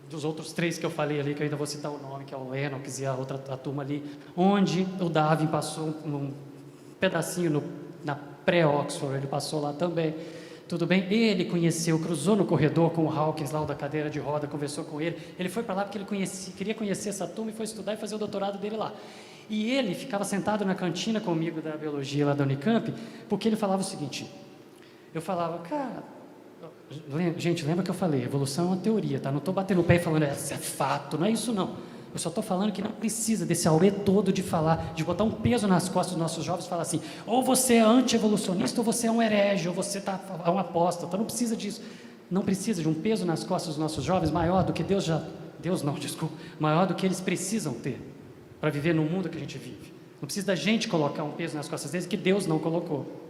dos outros três que eu falei ali, que eu ainda vou citar o nome, que é o Lennox e a turma ali, onde o Darwin passou um pedacinho na pré-Oxford, ele passou lá também. Tudo bem? Ele conheceu, cruzou no corredor com o Hawkins, lá o da cadeira de roda, conversou com ele. Ele foi para lá porque ele queria conhecer essa turma e foi estudar e fazer o doutorado dele lá. E ele ficava sentado na cantina comigo da biologia lá da Unicamp, porque ele falava o seguinte, eu falava, cara, gente, lembra que eu falei, evolução é uma teoria, tá? Não estou batendo o pé e falando, isso é fato, não é isso não. Eu só estou falando que não precisa desse auê todo de falar, de botar um peso nas costas dos nossos jovens e falar assim, ou você é anti-evolucionista, ou você é um herege, ou você é um apóstata. Então não precisa disso. Não precisa de um peso nas costas dos nossos jovens maior do que maior do que eles precisam ter para viver no mundo que a gente vive. Não precisa da gente colocar um peso nas costas deles que Deus não colocou.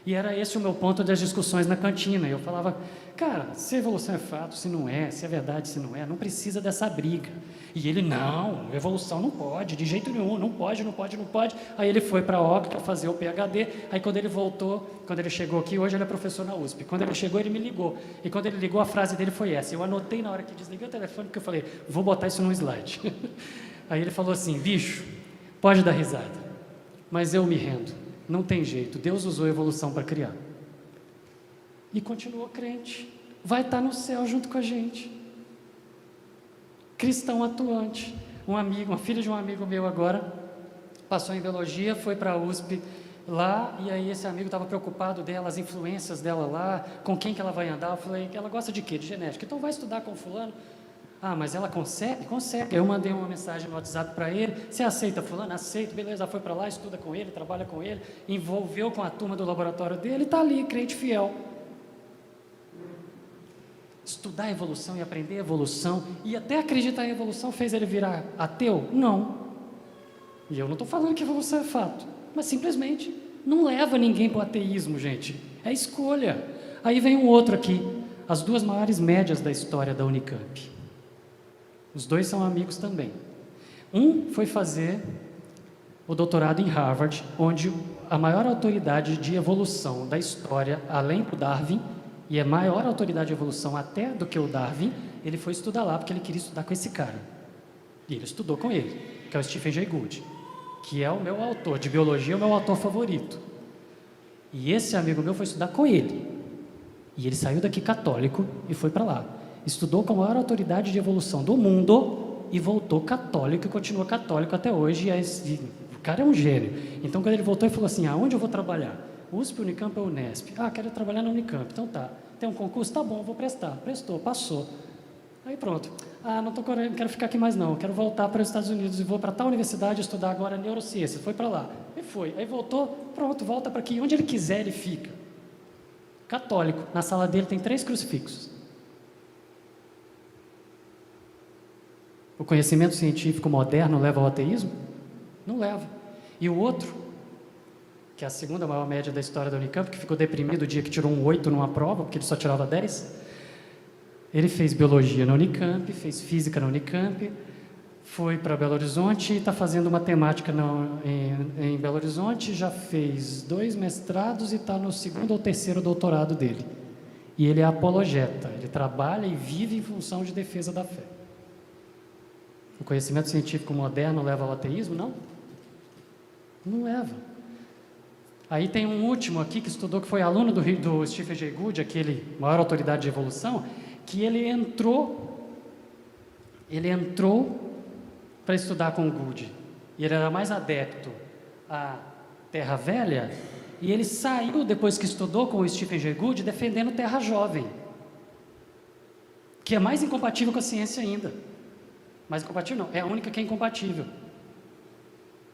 E era esse o meu ponto das discussões na cantina. Eu falava, cara, se a evolução é fato, se não é, se é verdade, se não é, não precisa dessa briga. E ele, não, evolução não pode, de jeito nenhum, não pode. Aí ele foi para a Oxford fazer o PhD, aí quando ele voltou, quando ele chegou aqui, hoje ele é professor na USP, quando ele chegou ele me ligou, e quando ele ligou a frase dele foi essa, eu anotei na hora que desliguei o telefone, porque eu falei, vou botar isso num slide. Aí ele falou assim, bicho, pode dar risada, mas eu me rendo. Não tem jeito, Deus usou a evolução para criar. E continuou crente. Vai estar no céu junto com a gente. Cristão atuante. Uma filha de um amigo meu agora, passou em biologia, foi para a USP lá, e aí esse amigo estava preocupado dela, as influências dela lá, com quem que ela vai andar. Eu falei, ela gosta de quê? De genética. Então vai estudar com fulano. Ah, mas ela consegue? Consegue. Eu mandei uma mensagem no WhatsApp para ele, você aceita fulano? Aceito, beleza, foi para lá, estuda com ele, trabalha com ele, envolveu com a turma do laboratório dele, está ali, crente fiel. Estudar evolução e aprender evolução, e até acreditar em evolução fez ele virar ateu? Não. E eu não estou falando que evolução é fato, mas simplesmente não leva ninguém para o ateísmo, gente, é escolha. Aí vem um outro aqui, as duas maiores médias da história da Unicamp. Os dois são amigos também. Um foi fazer o doutorado em Harvard, onde a maior autoridade de evolução da história, além do Darwin, e a maior autoridade de evolução até do que o Darwin, ele foi estudar lá porque ele queria estudar com esse cara. E ele estudou com ele, que é o Stephen Jay Gould, que é o meu autor de biologia, o meu autor favorito. E esse amigo meu foi estudar com ele. E ele saiu daqui católico e foi para lá. Estudou com a maior autoridade de evolução do mundo e voltou católico e continua católico até hoje. E o cara é um gênio. Então, quando ele voltou, ele falou assim, aonde eu vou trabalhar? USP, Unicamp ou Unesp? Ah, quero trabalhar na Unicamp. Então tá. Tem um concurso? Tá bom, vou prestar. Prestou, passou. Aí pronto. Não quero ficar aqui mais não, quero voltar para os Estados Unidos e vou para tal universidade estudar agora neurociência. Foi para lá. E foi. Aí voltou, pronto, volta para aqui. Onde ele quiser ele fica. Católico. Na sala dele tem 3 crucifixos. O conhecimento científico moderno leva ao ateísmo? Não leva. E o outro, que é a segunda maior média da história da Unicamp, que ficou deprimido o dia que tirou um 8 numa prova, porque ele só tirava 10, ele fez biologia na Unicamp, fez física na Unicamp, foi para Belo Horizonte e está fazendo matemática em Belo Horizonte, já fez 2 mestrados e está no 2º ou 3º doutorado dele. E ele é apologeta, ele trabalha e vive em função de defesa da fé. O conhecimento científico moderno leva ao ateísmo? Não. Não leva. Aí tem um último aqui que estudou, que foi aluno do Stephen Jay Gould, aquele maior autoridade de evolução, que ele entrou para estudar com o Gould. E ele era mais adepto à Terra Velha, e ele saiu, depois que estudou com o Stephen Jay Gould, defendendo Terra Jovem, que é mais incompatível com a ciência ainda. Mais incompatível não, é a única que é incompatível.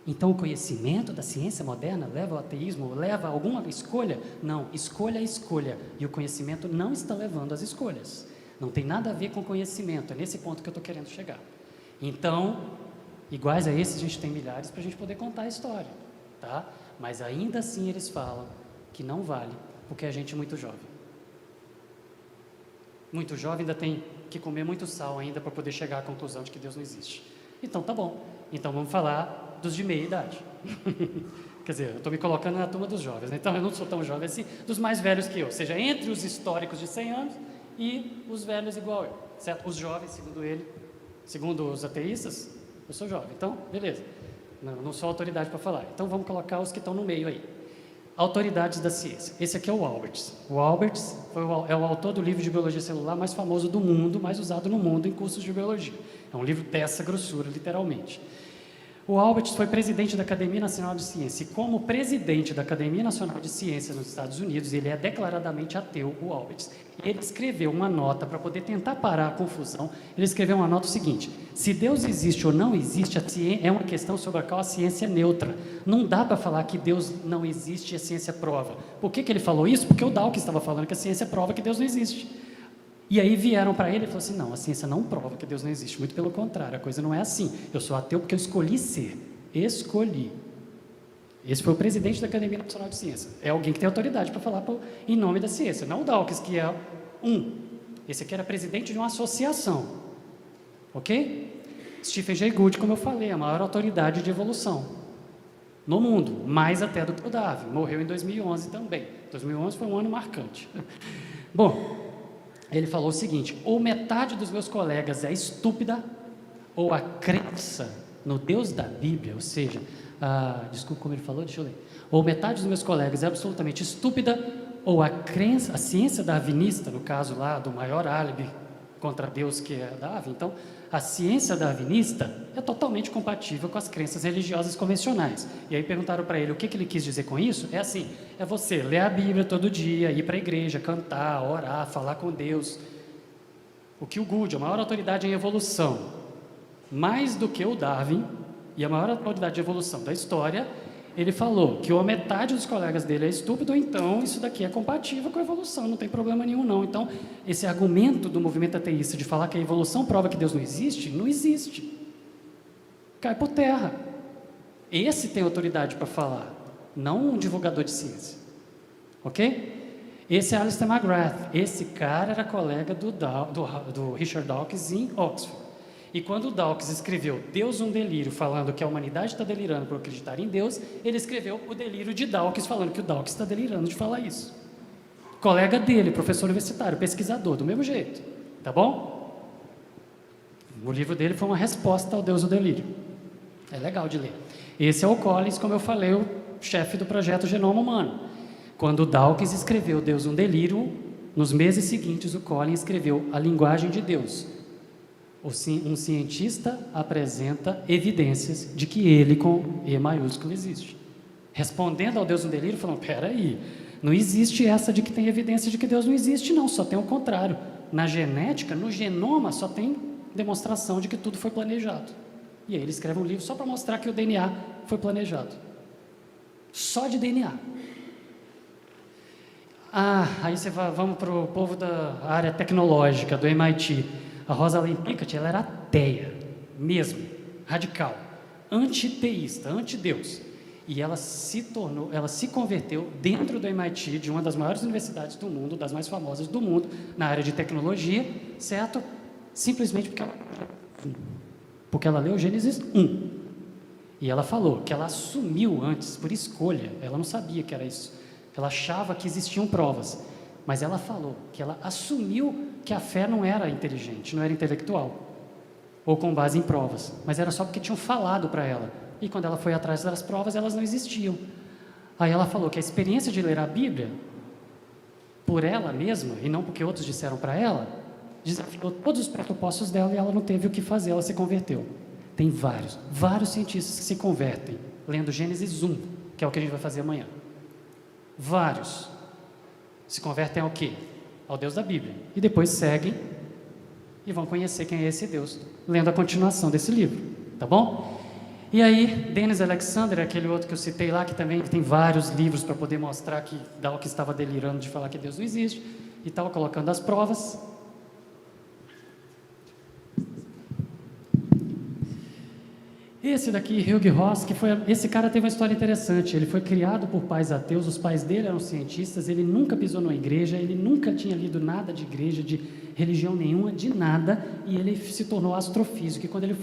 Então o conhecimento da ciência moderna leva ao ateísmo? Leva a alguma escolha? Não, escolha é escolha. E o conhecimento não está levando às escolhas. Não tem nada a ver com conhecimento, é nesse ponto que eu estou querendo chegar. Então, iguais a esses, a gente tem milhares para a gente poder contar a história, tá? Mas ainda assim eles falam que não vale, porque a gente é muito jovem. Muito jovem ainda tem que comer muito sal ainda para poder chegar à conclusão de que Deus não existe. Então tá bom, então vamos falar dos de meia idade. Quer dizer, eu estou me colocando na turma dos jovens, né? Então eu não sou tão jovem assim, dos mais velhos que eu, ou seja, entre os históricos de 100 anos e os velhos igual eu, certo? Os jovens, segundo ele, segundo os ateístas, eu sou jovem, então beleza, não sou autoridade para falar, então vamos colocar os que estão no meio aí. Autoridades da ciência. Esse aqui é o Alberts. O Alberts é o autor do livro de biologia celular mais famoso do mundo, mais usado no mundo em cursos de biologia. É um livro dessa grossura, literalmente. O Alberts foi presidente da Academia Nacional de Ciência. E como presidente da Academia Nacional de Ciências nos Estados Unidos, ele é declaradamente ateu, o Alberts. Ele escreveu uma nota para poder tentar parar a confusão. Ele escreveu uma nota o seguinte: se Deus existe ou não existe, a ciência é uma questão sobre a qual a ciência é neutra. Não dá para falar que Deus não existe e a ciência prova. Por que ele falou isso? Porque o Dawkins estava falando que a ciência prova que Deus não existe. E aí vieram para ele e falaram assim: não, a ciência não prova que Deus não existe, muito pelo contrário, a coisa não é assim. Eu sou ateu porque eu escolhi ser. Escolhi. Esse foi o presidente da Academia Nacional de Ciência. É alguém que tem autoridade para falar em nome da ciência, não o Dawkins, que é Esse aqui era presidente de uma associação. Ok? Stephen Jay Gould, como eu falei, é a maior autoridade de evolução no mundo, mais até do que o Darwin. Morreu em 2011 também. 2011 foi um ano marcante. Bom, ele falou o seguinte: ou metade dos meus colegas é estúpida, ou a crença no Deus da Bíblia, ou seja, desculpa como ele falou, deixa eu ler. Ou metade dos meus colegas é absolutamente estúpida, ou a crença, a ciência darwinista, no caso lá do maior álibi contra Deus que é Darwin, então a ciência darwinista é totalmente compatível com as crenças religiosas convencionais. E aí perguntaram para ele o que ele quis dizer com isso. É assim: é você ler a Bíblia todo dia, ir para a igreja, cantar, orar, falar com Deus. O que o Gould, a maior autoridade em evolução, mais do que o Darwin, e a maior autoridade de evolução da história, ele falou que ou metade dos colegas dele é estúpido, ou então isso daqui é compatível com a evolução, não tem problema nenhum não. Então, esse argumento do movimento ateísta de falar que a evolução prova que Deus não existe, não existe. Cai por terra. Esse tem autoridade para falar, não um divulgador de ciência. Ok? Esse é Alistair McGrath. Esse cara era colega do Richard Dawkins em Oxford. E quando o Dawkins escreveu Deus um delírio, falando que a humanidade está delirando por acreditar em Deus, ele escreveu o delírio de Dawkins, falando que o Dawkins está delirando de falar isso. Colega dele, professor universitário, pesquisador, do mesmo jeito. Tá bom? O livro dele foi uma resposta ao Deus do delírio. É legal de ler. Esse é o Collins, como eu falei, o chefe do projeto Genoma Humano. Quando o Dawkins escreveu Deus um delírio, nos meses seguintes o Collins escreveu A Linguagem de Deus. Um cientista apresenta evidências de que ele, com E maiúsculo, existe. Respondendo ao Deus no delírio, falando: peraí, não existe essa de que tem evidência de que Deus não existe, não, só tem o contrário. na genética, no genoma, só tem demonstração de que tudo foi planejado. E aí ele escreve um livro só para mostrar que o DNA foi planejado. Só de DNA. Aí vamos para o povo da área tecnológica, do MIT. A Rosalind Picard, ela era ateia, mesmo, radical, antiteísta, antideus. E ela se converteu dentro do MIT, de uma das maiores universidades do mundo, das mais famosas do mundo, na área de tecnologia, certo? Simplesmente porque ela leu Gênesis 1. E ela falou que ela assumiu antes, por escolha, ela não sabia que era isso. Ela achava que existiam provas, mas ela falou que ela assumiu que a fé não era inteligente, não era intelectual, ou com base em provas, mas era só porque tinham falado para ela. E quando ela foi atrás das provas, elas não existiam. Aí ela falou que a experiência de ler a Bíblia, por ela mesma, e não porque outros disseram para ela, desafiou todos os pressupostos dela e ela não teve o que fazer, ela se converteu. Tem vários cientistas que se convertem lendo Gênesis 1, que é o que a gente vai fazer amanhã. Vários se convertem ao quê? Ao Deus da Bíblia. E depois seguem e vão conhecer quem é esse Deus, lendo a continuação desse livro, tá bom? E aí, Dennis Alexander, aquele outro que eu citei lá, que também tem vários livros para poder mostrar que Dawkins estava delirando de falar que Deus não existe, e estava colocando as provas. Esse daqui, Hugh Ross, esse cara teve uma história interessante. Ele foi criado por pais ateus, os pais dele eram cientistas, ele nunca pisou numa igreja, ele nunca tinha lido nada de igreja, de religião nenhuma, de nada, e ele se tornou astrofísico. E quando ele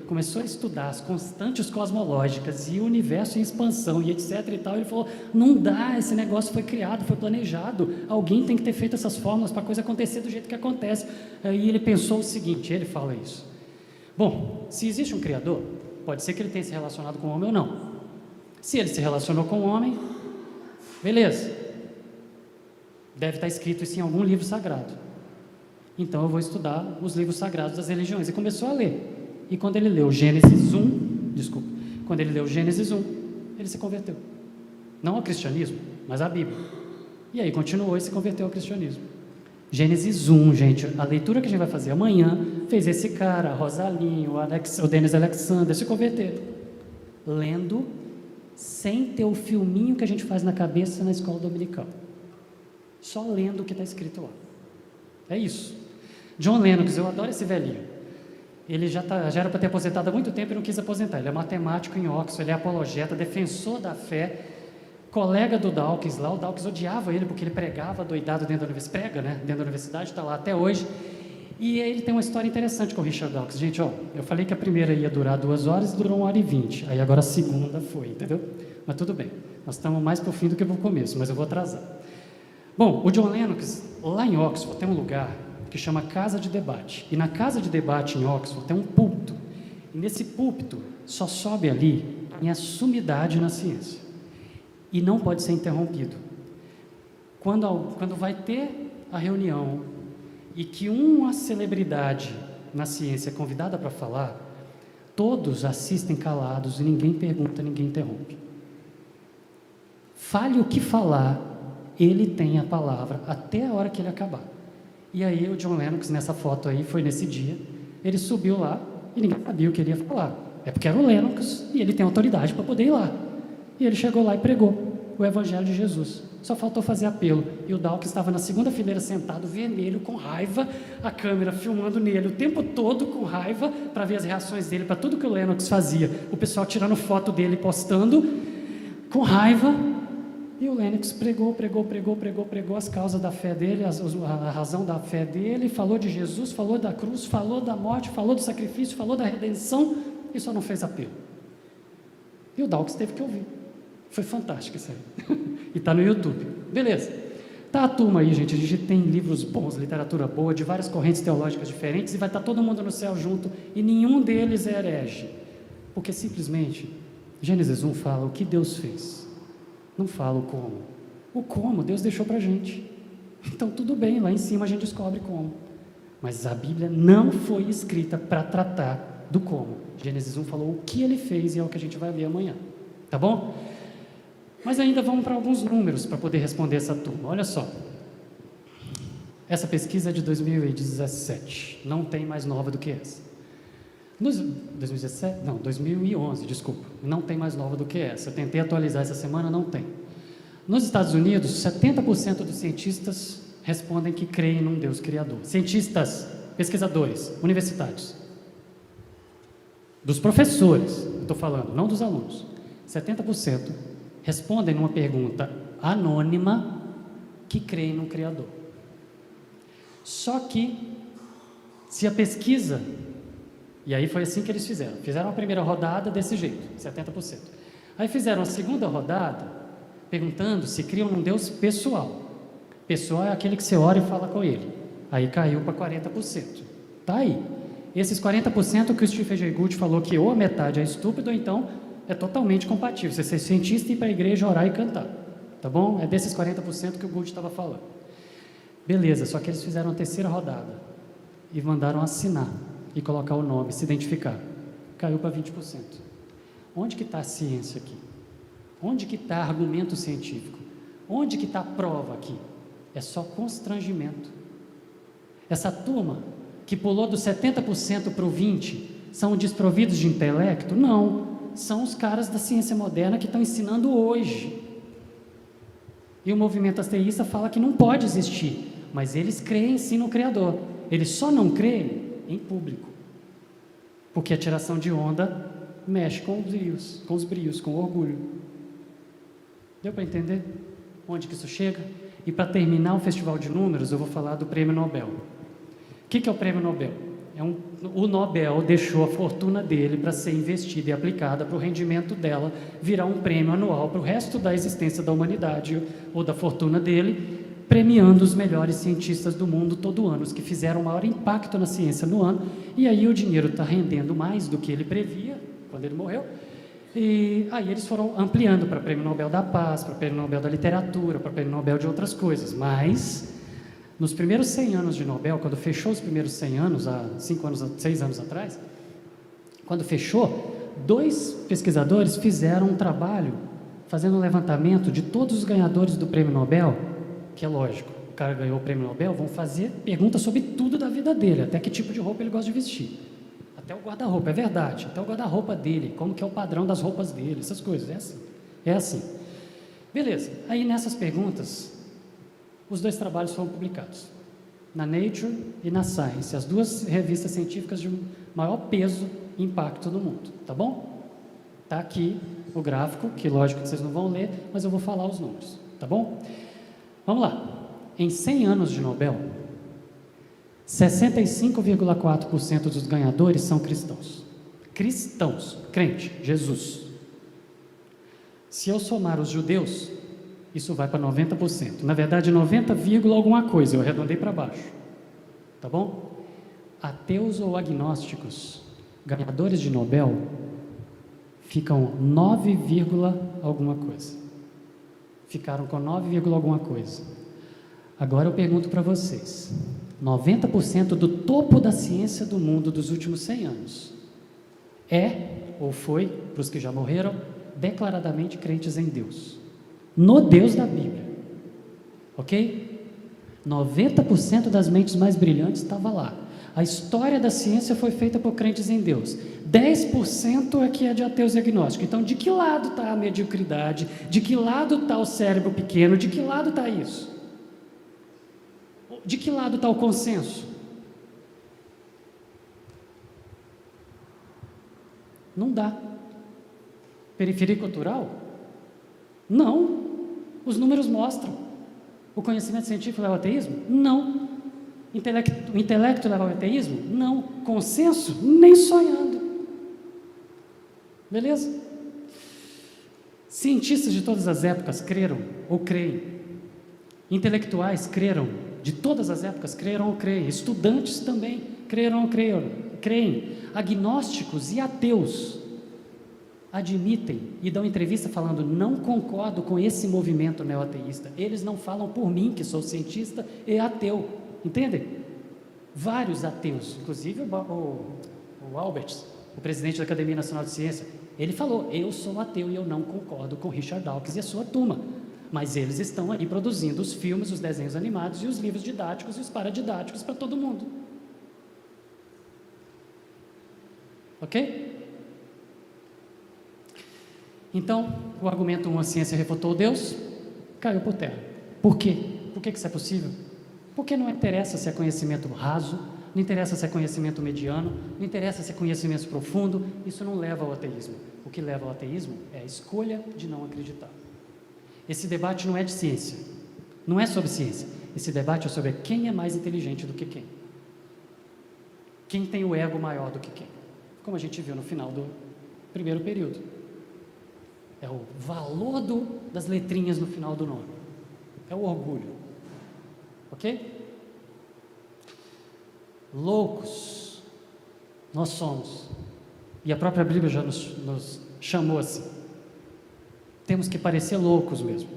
começou a estudar as constantes cosmológicas e o universo em expansão e etc e tal, ele falou, não dá, esse negócio foi criado, foi planejado, alguém tem que ter feito essas fórmulas para a coisa acontecer do jeito que acontece. E ele pensou o seguinte, ele fala isso, bom, se existe um Criador, pode ser que ele tenha se relacionado com o homem ou não. Se ele se relacionou com o homem, beleza. Deve estar escrito isso em algum livro sagrado. Então eu vou estudar os livros sagrados das religiões. E começou a ler. E quando ele leu Gênesis 1, ele se converteu. Não ao cristianismo, mas à Bíblia. E aí continuou e se converteu ao cristianismo. Gênesis 1, gente, a leitura que a gente vai fazer amanhã, fez esse cara, a Rosalinho, o Dennis Alexander, se converter. Lendo, sem ter o filminho que a gente faz na cabeça na escola dominical. Só lendo o que está escrito lá. É isso. John Lennox, eu adoro esse velhinho. Ele já era para ter aposentado há muito tempo e não quis aposentar. Ele é matemático em Oxford, ele é apologeta, defensor da fé, colega do Dawkins lá. O Dawkins odiava ele porque ele pregava doidado dentro da universidade, dentro da universidade, está lá até hoje. E ele tem uma história interessante com o Richard Dawkins. Gente, eu falei que a primeira ia durar 2 horas e durou 1h20. Aí agora a segunda foi, entendeu? Mas tudo bem, nós estamos mais para o fim do que para o começo, mas eu vou atrasar. Bom, o John Lennox, lá em Oxford, tem um lugar que chama Casa de Debate. E na Casa de Debate em Oxford tem um púlpito. E nesse púlpito só sobe ali quem é sumidade na ciência. E não pode ser interrompido. Quando vai ter a reunião e que uma celebridade na ciência é convidada para falar, todos assistem calados e ninguém pergunta, ninguém interrompe. Fale o que falar, ele tem a palavra até a hora que ele acabar. E aí o John Lennox, nessa foto aí, foi nesse dia, ele subiu lá e ninguém sabia o que ele ia falar. É porque era o Lennox e ele tem autoridade para poder ir lá. E ele chegou lá e pregou o Evangelho de Jesus. Só faltou fazer apelo. E o Dawkins estava na segunda fileira sentado, vermelho, com raiva, a câmera filmando nele o tempo todo com raiva, para ver as reações dele, para tudo que o Lennox fazia. O pessoal tirando foto dele, postando, com raiva. E o Lennox pregou as causas da fé dele, a razão da fé dele, falou de Jesus, falou da cruz, falou da morte, falou do sacrifício, falou da redenção, e só não fez apelo. E o Dawkins teve que ouvir. Foi fantástico isso aí. E está no YouTube. Beleza. Tá a turma aí, gente. A gente tem livros bons, literatura boa, de várias correntes teológicas diferentes, e vai estar todo mundo no céu junto, e nenhum deles é herege. Porque simplesmente, Gênesis 1 fala o que Deus fez. Não fala o como. O como Deus deixou para a gente. Então tudo bem, lá em cima a gente descobre como. Mas a Bíblia não foi escrita para tratar do como. Gênesis 1 falou o que ele fez e é o que a gente vai ler amanhã. Tá bom? Mas ainda vamos para alguns números para poder responder essa turma. Olha só. Essa pesquisa é de 2017, não tem mais nova do que essa. 2017? Não, 2011, desculpa, não tem mais nova do que essa. Eu tentei atualizar essa semana, não tem. Nos Estados Unidos, 70% dos cientistas respondem que creem num Deus criador. Cientistas, pesquisadores, universitários. Dos professores, estou falando, não dos alunos. 70% respondem numa pergunta anônima que creem num criador. Só que, se a pesquisa, e aí foi assim que eles fizeram a primeira rodada desse jeito, 70%. Aí fizeram a segunda rodada, perguntando se criam num Deus pessoal. Pessoal é aquele que você ora e fala com ele. Aí caiu para 40%. Tá aí. Esses 40% que o Stephen Jay Gould falou que ou a metade é estúpido, ou então é totalmente compatível. Você ser cientista e ir para a igreja orar e cantar. Tá bom? É desses 40% que o Gould estava falando. Beleza, só que eles fizeram a terceira rodada e mandaram assinar e colocar o nome, se identificar. Caiu para 20%. Onde que está a ciência aqui? Onde que está argumento científico? Onde que está a prova aqui? É só constrangimento. Essa turma que pulou do 70% para o 20% são desprovidos de intelecto? Não, são os caras da ciência moderna que estão ensinando hoje. E o movimento ateísta fala que não pode existir, mas eles creem sim no Criador. Eles só não creem em público, porque a tiração de onda mexe com os brios, com o orgulho. Deu para entender onde que isso chega? E para terminar o Festival de Números, eu vou falar do Prêmio Nobel. O que é o Prêmio Nobel? O Nobel deixou a fortuna dele para ser investida e aplicada para o rendimento dela virar um prêmio anual para o resto da existência da humanidade ou da fortuna dele, premiando os melhores cientistas do mundo todo ano, os que fizeram o maior impacto na ciência no ano, e aí o dinheiro está rendendo mais do que ele previa quando ele morreu, e aí eles foram ampliando para Prêmio Nobel da Paz, para Prêmio Nobel da Literatura, para Prêmio Nobel de outras coisas, mas nos primeiros 100 anos de Nobel, quando fechou os primeiros 100 anos, há 6 anos atrás, quando fechou, 2 pesquisadores fizeram um trabalho fazendo um levantamento de todos os ganhadores do Prêmio Nobel, que é lógico, o cara ganhou o Prêmio Nobel, vão fazer perguntas sobre tudo da vida dele, até que tipo de roupa ele gosta de vestir, até o guarda-roupa, é verdade, até o guarda-roupa dele, como que é o padrão das roupas dele, essas coisas, é assim. Beleza, aí nessas perguntas, os 2 trabalhos foram publicados, na Nature e na Science, as 2 revistas científicas de maior peso e impacto no mundo, tá bom? Tá aqui o gráfico, que lógico que vocês não vão ler, mas eu vou falar os números, tá bom? Vamos lá. Em 100 anos de Nobel, 65,4% dos ganhadores são cristãos. Cristãos, crente, Jesus. Se eu somar os judeus, isso vai para 90%. Na verdade, 90, alguma coisa, eu arredondei para baixo. Tá bom? Ateus ou agnósticos, ganhadores de Nobel, ficam 9, alguma coisa. Ficaram com 9, alguma coisa. Agora eu pergunto para vocês, 90% do topo da ciência do mundo dos últimos 100 anos é, ou foi, para os que já morreram, declaradamente crentes em Deus. No Deus da Bíblia. Ok? 90% das mentes mais brilhantes estava lá. A história da ciência foi feita por crentes em Deus. 10% é que é de ateus e agnósticos. Então, de que lado está a mediocridade? De que lado está o cérebro pequeno? De que lado está isso? De que lado está o consenso? Não dá. Periferia cultural? Não. Os números mostram. O conhecimento científico leva ao ateísmo? Não. O intelecto leva ao ateísmo? Não. Consenso? Nem sonhando. Beleza? Cientistas de todas as épocas creram ou creem. Intelectuais creram. De todas as épocas creram ou creem. Estudantes também creram ou creem. Agnósticos e ateus admitem e dão entrevista falando: não concordo com esse movimento neoateísta. Eles não falam por mim, que sou cientista e ateu. Entendem? Vários ateus, inclusive o Albert, o presidente da Academia Nacional de Ciência, ele falou: eu sou ateu e eu não concordo com Richard Dawkins e a sua turma. mas eles estão aí produzindo os filmes, os desenhos animados e os livros didáticos e os paradidáticos para todo mundo. Ok? Então, o argumento 1, a ciência refutou Deus, caiu por terra. Por quê? Por que isso é possível? Porque não interessa se é conhecimento raso, não interessa se é conhecimento mediano, não interessa se é conhecimento profundo, isso não leva ao ateísmo. O que leva ao ateísmo é a escolha de não acreditar. Esse debate não é de ciência, não é sobre ciência. Esse debate é sobre quem é mais inteligente do que quem. Quem tem o ego maior do que quem. Como a gente viu no final do primeiro período. É o valor das letrinhas no final do nome. É o orgulho. Ok? Loucos nós somos. E a própria Bíblia já nos chamou assim. Temos que parecer loucos mesmo.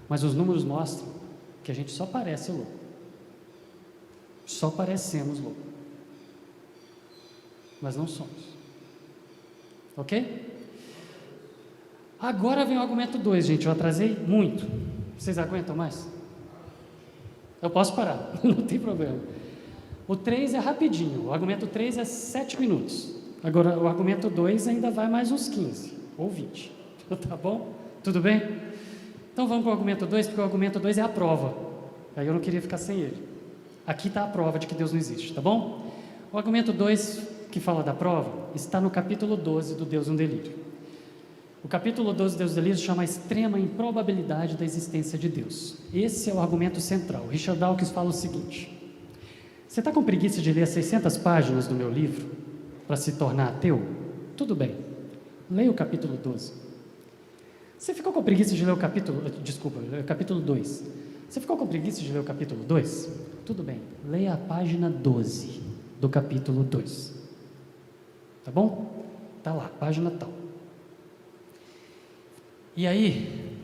Mas os números mostram que a gente só parece louco. Só parecemos loucos. Mas não somos. Ok? Agora vem o argumento 2, gente. Eu atrasei muito. Vocês aguentam mais? Eu posso parar, não tem problema. O 3 é rapidinho. O argumento 3 é 7 minutos. Agora, o argumento 2 ainda vai mais uns 15 ou 20. Tá bom? Tudo bem? Então vamos para o argumento 2, porque o argumento 2 é a prova. Aí eu não queria ficar sem ele. Aqui está a prova de que Deus não existe, tá bom? O argumento 2, que fala da prova, está no capítulo 12 do Deus um Delírio. O capítulo 12 do Deus um Delírio chama a extrema improbabilidade da existência de Deus. Esse é o argumento central. Richard Dawkins fala o seguinte: você está com preguiça de ler as 600 páginas do meu livro para se tornar ateu? Tudo bem, leia o capítulo 12. Você ficou com preguiça de ler o capítulo 2. Você ficou com preguiça de ler o capítulo 2? Tudo bem, leia a página 12 do capítulo 2. Tá bom? Tá lá, página tal. E aí,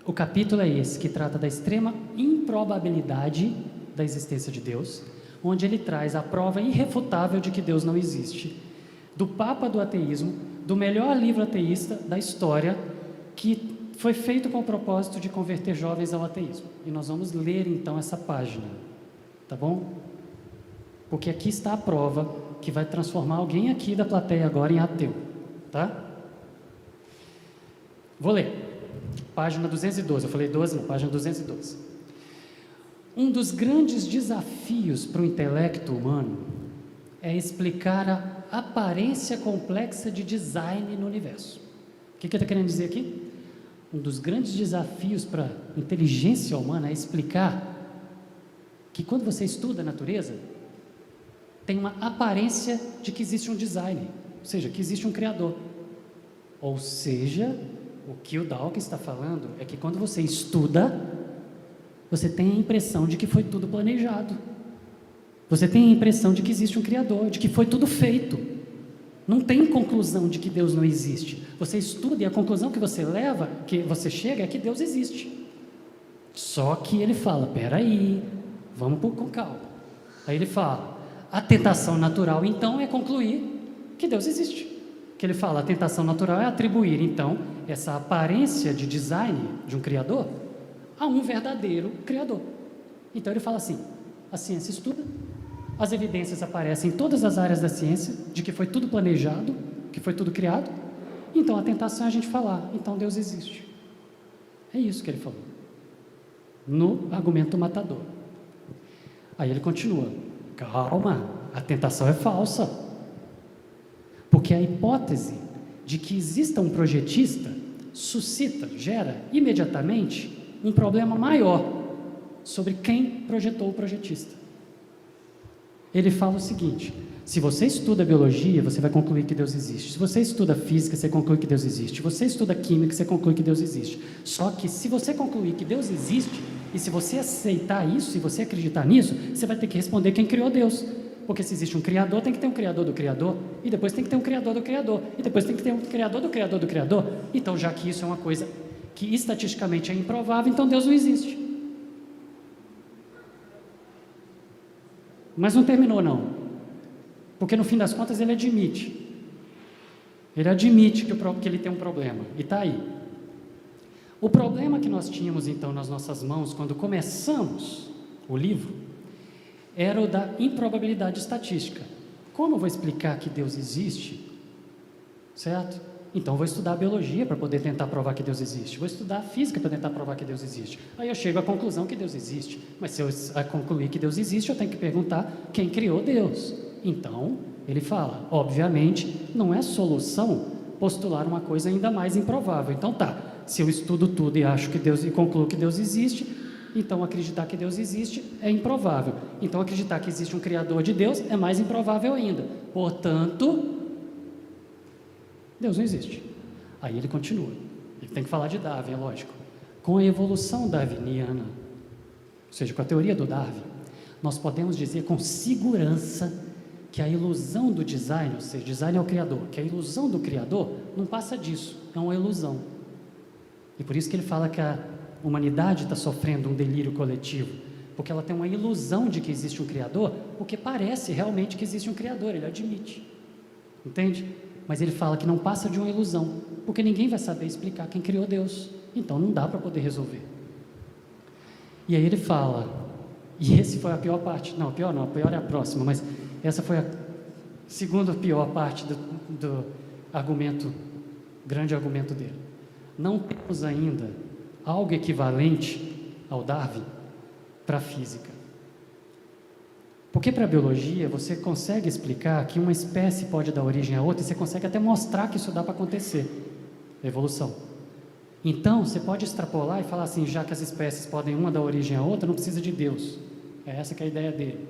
o capítulo é esse, que trata da extrema improbabilidade da existência de Deus, onde ele traz a prova irrefutável de que Deus não existe, do Papa do ateísmo, do melhor livro ateísta da história, que foi feito com o propósito de converter jovens ao ateísmo. E nós vamos ler então essa página, tá bom? Porque aqui está a prova que vai transformar alguém aqui da plateia agora em ateu, tá? Vou ler, página 212, eu falei 12, não, página 212. Um dos grandes desafios para o intelecto humano é explicar a aparência complexa de design no universo. O que ele está querendo dizer aqui? Um dos grandes desafios para a inteligência humana é explicar que quando você estuda a natureza, tem uma aparência de que existe um design, ou seja, que existe um criador. Ou seja, o que o Dawkins está falando é que quando você estuda, você tem a impressão de que foi tudo planejado. Você tem a impressão de que existe um Criador, de que foi tudo feito. Não tem conclusão de que Deus não existe. Você estuda e a conclusão que você leva, que você chega, é que Deus existe. Só que ele fala, peraí, vamos com calma. Aí ele fala, a tentação natural então é concluir que Deus existe. Que ele fala, a tentação natural é atribuir então essa aparência de design de um Criador a um verdadeiro Criador. Então ele fala assim, a ciência estuda, as evidências aparecem em todas as áreas da ciência de que foi tudo planejado, que foi tudo criado, então a tentação é a gente falar, então Deus existe. É isso que ele falou, no argumento matador. Aí ele continua, calma, a tentação é falsa, porque a hipótese de que exista um projetista suscita, gera imediatamente um problema maior sobre quem projetou o projetista. Ele fala o seguinte, se você estuda biologia, você vai concluir que Deus existe. Se você estuda física, você conclui que Deus existe. Se você estuda química, você conclui que Deus existe. Só que se você concluir que Deus existe, e se você aceitar isso, se você acreditar nisso, você vai ter que responder quem criou Deus. Porque se existe um Criador, tem que ter um Criador do Criador, e depois tem que ter um Criador do Criador, e depois tem que ter um Criador do Criador do Criador. Então, já que isso é uma coisa que estatisticamente é improvável, então Deus não existe. Mas não terminou não, porque no fim das contas ele admite que ele tem um problema, e está aí. O problema que nós tínhamos então nas nossas mãos quando começamos o livro era o da improbabilidade estatística. Como eu vou explicar que Deus existe, certo? Então vou estudar biologia para poder tentar provar que Deus existe, vou estudar física para tentar provar que Deus existe. Aí eu chego à conclusão que Deus existe, mas se eu concluir que Deus existe, eu tenho que perguntar quem criou Deus. Então, ele fala, obviamente, não é solução postular uma coisa ainda mais improvável. Então tá, se eu estudo tudo e acho que Deus e concluo que Deus existe, então acreditar que Deus existe é improvável. Então acreditar que existe um criador de Deus é mais improvável ainda. Portanto, Deus não existe. Aí ele continua. Ele tem que falar de Darwin, é lógico. Com a evolução darwiniana, ou seja, com a teoria do Darwin, nós podemos dizer com segurança que a ilusão do design, ou seja, design é o criador, que a ilusão do criador não passa disso, é uma ilusão. E por isso que ele fala que a humanidade está sofrendo um delírio coletivo, porque ela tem uma ilusão de que existe um criador, porque parece realmente que existe um criador, ele admite. Entende? Mas ele fala que não passa de uma ilusão, porque ninguém vai saber explicar quem criou Deus, então não dá para poder resolver. E aí ele fala, e esse foi a pior parte, não, a pior é a próxima, mas essa foi a segunda pior parte do argumento, grande argumento dele. Não temos ainda algo equivalente ao Darwin para a física. Porque para a biologia você consegue explicar que uma espécie pode dar origem a outra e você consegue até mostrar que isso dá para acontecer, evolução. Então você pode extrapolar e falar assim, já que as espécies podem uma dar origem a outra, não precisa de Deus. É essa que é a ideia dele.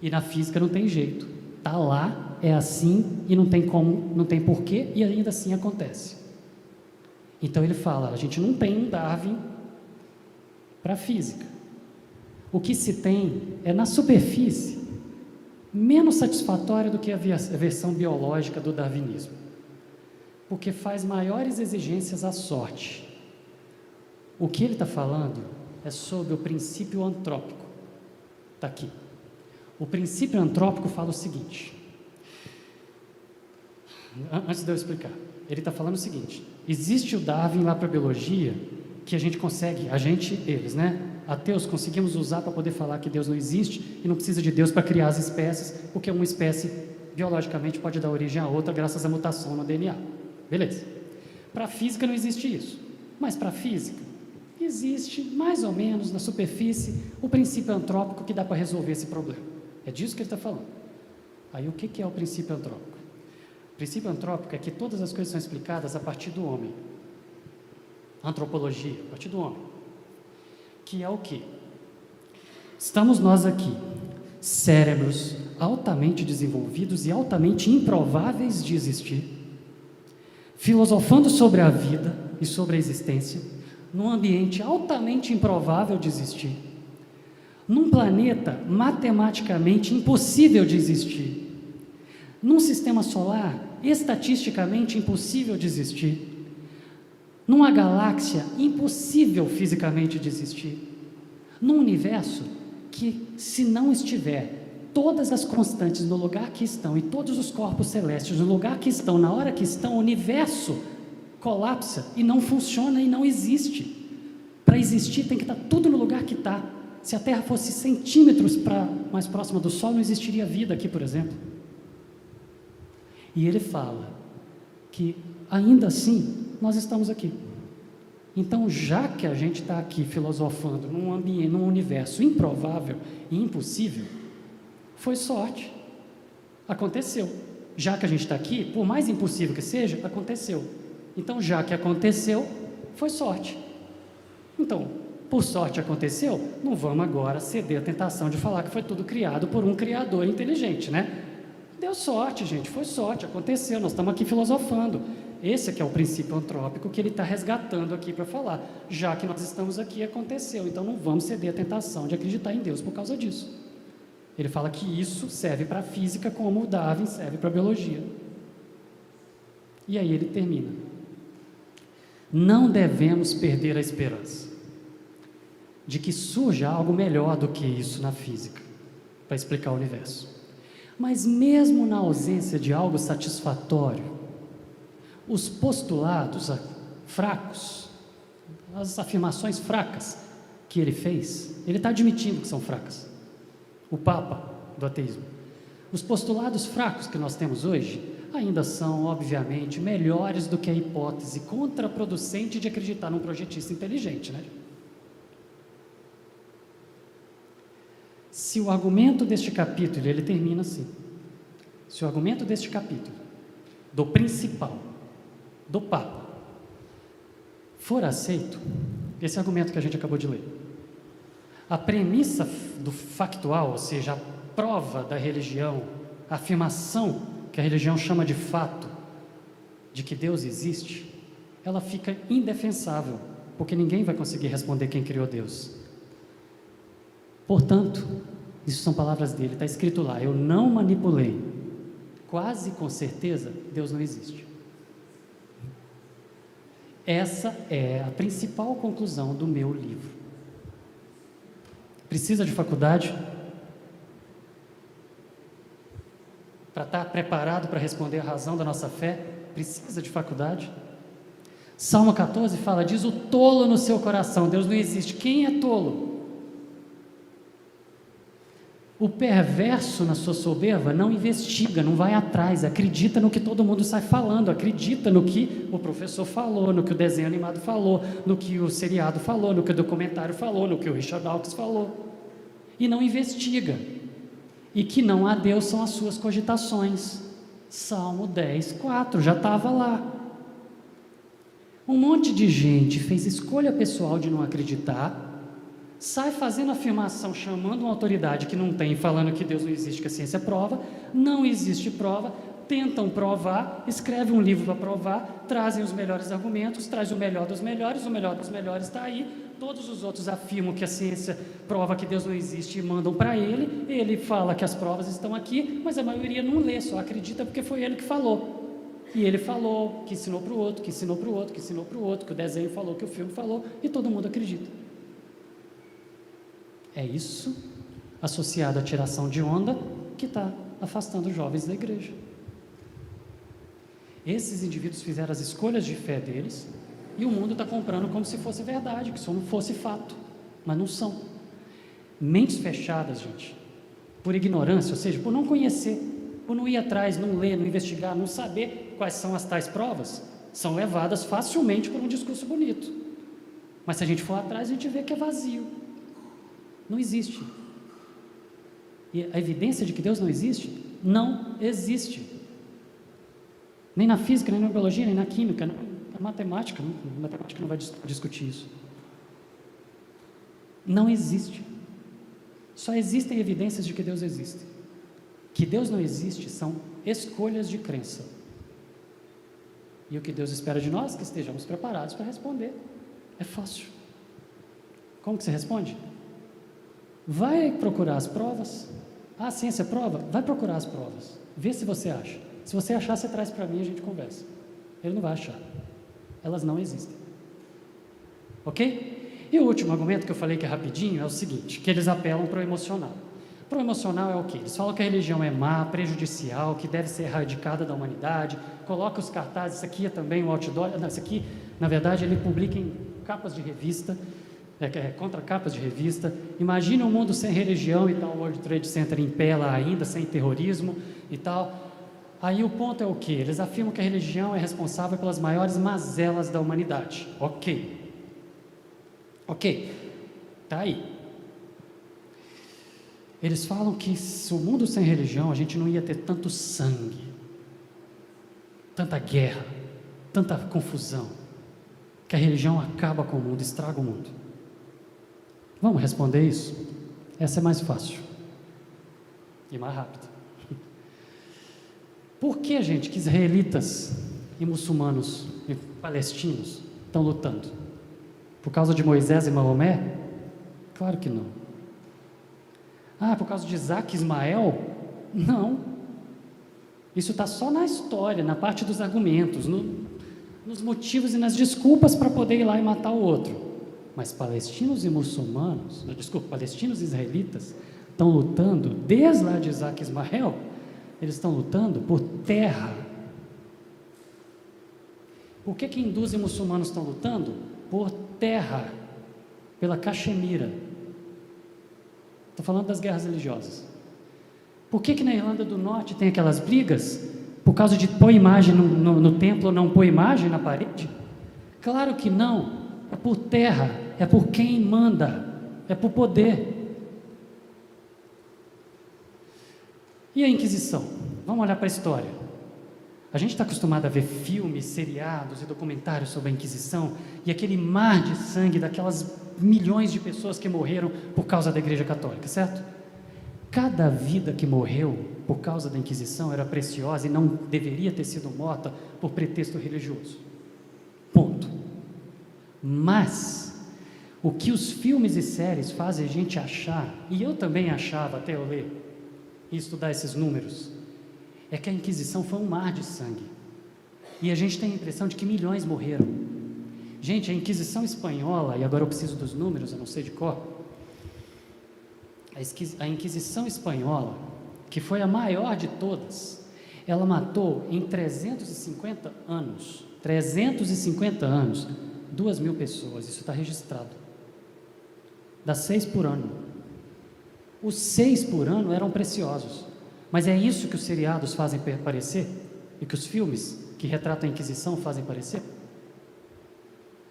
E na física não tem jeito. Está lá, é assim e não tem como, não tem porquê e ainda assim acontece. Então ele fala, a gente não tem um Darwin para a física. O que se tem é na superfície menos satisfatória do que a versão biológica do darwinismo, porque faz maiores exigências à sorte. O que ele está falando é sobre o princípio antrópico. Está aqui. O princípio antrópico fala o seguinte, antes de eu explicar, ele está falando o seguinte, existe o Darwin lá para a biologia, que a gente consegue, eles, né? Ateus, conseguimos usar para poder falar que Deus não existe e não precisa de Deus para criar as espécies, porque uma espécie biologicamente pode dar origem a outra graças à mutação no DNA. Beleza. Para a física não existe isso, mas para a física existe mais ou menos na superfície o princípio antrópico que dá para resolver esse problema. É disso que ele está falando. Aí o que é o princípio antrópico? O princípio antrópico é que todas as coisas são explicadas a partir do homem. Antropologia, a partir do homem. Que é o quê? Estamos nós aqui, cérebros altamente desenvolvidos e altamente improváveis de existir, filosofando sobre a vida e sobre a existência, num ambiente altamente improvável de existir, num planeta matematicamente impossível de existir, num sistema solar estatisticamente impossível de existir, numa galáxia impossível fisicamente de existir, num universo que, se não estiver todas as constantes no lugar que estão e todos os corpos celestes no lugar que estão, na hora que estão, o universo colapsa e não funciona e não existe. Para existir tem que estar tudo no lugar que está. Se a Terra fosse centímetros mais próxima do Sol, não existiria vida aqui, por exemplo. E ele fala que, ainda assim, nós estamos aqui. Então, já que a gente está aqui filosofando num ambiente, num universo improvável e impossível, foi sorte. Aconteceu. Já que a gente está aqui, por mais impossível que seja, aconteceu. Então, já que aconteceu, foi sorte. Então, por sorte aconteceu, não vamos agora ceder à tentação de falar que foi tudo criado por um criador inteligente, né? Deu sorte, gente, foi sorte, aconteceu, nós estamos aqui filosofando. Esse aqui é o princípio antrópico que ele está resgatando aqui para falar. Já que nós estamos aqui, aconteceu, então não vamos ceder à tentação de acreditar em Deus por causa disso. Ele fala que isso serve para a física como o Darwin serve para a biologia. E aí ele termina. Não devemos perder a esperança de que surja algo melhor do que isso na física, para explicar o universo. Mas mesmo na ausência de algo satisfatório, os postulados fracos as afirmações fracas que ele fez, ele está admitindo que são fracas. O Papa do ateísmo. Os postulados fracos que nós temos hoje ainda são, obviamente, melhores do que a hipótese contraproducente de acreditar num projetista inteligente, né? Se o argumento deste capítulo, ele termina assim, se o argumento deste capítulo, do principal, do Papa, for aceito, esse argumento que a gente acabou de ler, a premissa do factual, ou seja, a prova da religião, a afirmação que a religião chama de fato, de que Deus existe, ela fica indefensável, porque ninguém vai conseguir responder quem criou Deus. Portanto, isso são palavras dele, está escrito lá, eu não manipulei, quase com certeza, Deus não existe. Essa é a principal conclusão do meu livro. Precisa de faculdade para estar preparado para responder a razão da nossa fé? Precisa de faculdade? Salmo 14 fala, diz o tolo no seu coração, Deus não existe. Quem é tolo? O perverso na sua soberba não investiga, não vai atrás, acredita no que todo mundo sai falando, acredita no que o professor falou, no que o desenho animado falou, no que o seriado falou, no que o documentário falou, no que o Richard Dawkins falou, e não investiga. E que não há Deus são as suas cogitações. Salmo 10, 4, já estava lá. Um monte de gente fez escolha pessoal de não acreditar, sai fazendo afirmação, chamando uma autoridade que não tem, falando que Deus não existe, que a ciência prova, não existe prova, tentam provar, escrevem um livro para provar, trazem os melhores argumentos, traz o melhor dos melhores está aí, todos os outros afirmam que a ciência prova que Deus não existe e mandam para ele, ele fala que as provas estão aqui, mas a maioria não lê, só acredita porque foi ele que falou. E ele falou, que ensinou para o outro, que ensinou para o outro, que ensinou para o outro, que o desenho falou, que o filme falou, e todo mundo acredita. É isso, associado à tiração de onda, que está afastando os jovens da igreja. Esses indivíduos fizeram as escolhas de fé deles, e o mundo está comprando como se fosse verdade, que isso não fosse fato, mas não são. Mentes fechadas, gente, por ignorância, ou seja, por não conhecer, por não ir atrás, não ler, não investigar, não saber quais são as tais provas, são levadas facilmente por um discurso bonito. Mas se a gente for atrás, a gente vê que é vazio. Não existe. E a evidência de que Deus não existe, não existe. Nem na física, nem na biologia, nem na química, nem na matemática. A matemática não vai discutir isso. Não existe. Só existem evidências de que Deus existe. Que Deus não existe são escolhas de crença. E o que Deus espera de nós? Que estejamos preparados para responder. É fácil. Como que você responde? Vai procurar as provas. A ciência prova? Vai procurar as provas. Vê se você acha. Se você achar, você traz para mim e a gente conversa. Ele não vai achar. Elas não existem. Ok? E o último argumento que eu falei que é rapidinho é o seguinte, que eles apelam para o emocional. Para o emocional é o quê? Eles falam que a religião é má, prejudicial, que deve ser erradicada da humanidade, coloca os cartazes, isso aqui é também um outdoor, não, isso aqui, na verdade, ele publica em capas de revista, contra capas de revista. Imagina um mundo sem religião e tal, o World Trade Center em pé lá ainda, sem terrorismo e tal. Aí o ponto é o quê? Eles afirmam que a religião é responsável pelas maiores mazelas da humanidade. Ok, tá aí. Eles falam que se o mundo sem religião, a gente não ia ter tanto sangue, tanta guerra, tanta confusão, que a religião acaba com o mundo, estraga o mundo. Vamos responder isso? Essa é mais fácil e mais rápida. Por que, gente, que israelitas e muçulmanos e palestinos estão lutando? Por causa de Moisés e Maomé? Claro que não. Por causa de Isaac e Ismael? Não. Isso está só na história, na parte dos argumentos, nos motivos e nas desculpas para poder ir lá e matar o outro. Mas palestinos e muçulmanos, palestinos e israelitas estão lutando, desde lá de Isaac e Ismael, eles estão lutando por terra. Por que hindus e muçulmanos estão lutando? Por terra, pela Caxemira. Estou falando das guerras religiosas. Por que na Irlanda do Norte tem aquelas brigas? Por causa de pôr imagem no templo ou não pôr imagem na parede? Claro que não. É por terra, é por quem manda, é por poder. E a Inquisição? Vamos olhar para a história. A gente está acostumado a ver filmes, seriados e documentários sobre a Inquisição e aquele mar de sangue daquelas milhões de pessoas que morreram por causa da Igreja Católica, certo? Cada vida que morreu por causa da Inquisição era preciosa e não deveria ter sido morta por pretexto religioso. Ponto. Mas o que os filmes e séries fazem a gente achar, e eu também achava até eu ler e estudar esses números, é que a Inquisição foi um mar de sangue. E a gente tem a impressão de que milhões morreram. Gente, a Inquisição espanhola, e agora eu preciso dos números, eu não sei de cor, a Inquisição espanhola, que foi a maior de todas, ela matou em 350 anos, 2.000 pessoas, isso está registrado. Dá 6 por ano. Os 6 por ano eram preciosos. Mas é isso que os seriados fazem parecer? E que os filmes que retratam a Inquisição fazem parecer?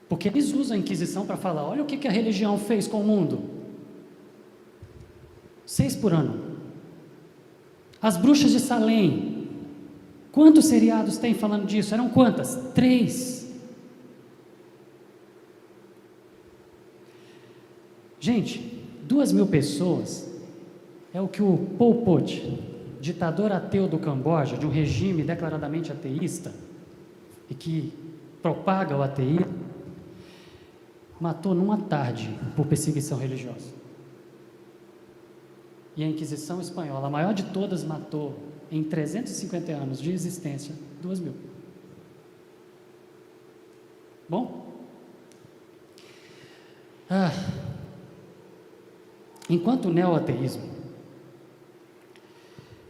Porque eles usam a Inquisição para falar, olha o que a religião fez com o mundo. 6 por ano. As bruxas de Salem. Quantos seriados tem falando disso? Eram quantas? 3. Gente, 2.000 pessoas é o que o Pol Pot, ditador ateu do Camboja, de um regime declaradamente ateísta e que propaga o ateísmo, matou numa tarde por perseguição religiosa. E a Inquisição espanhola, a maior de todas, matou em 350 anos de existência 2.000. Bom? Enquanto o neo-ateísmo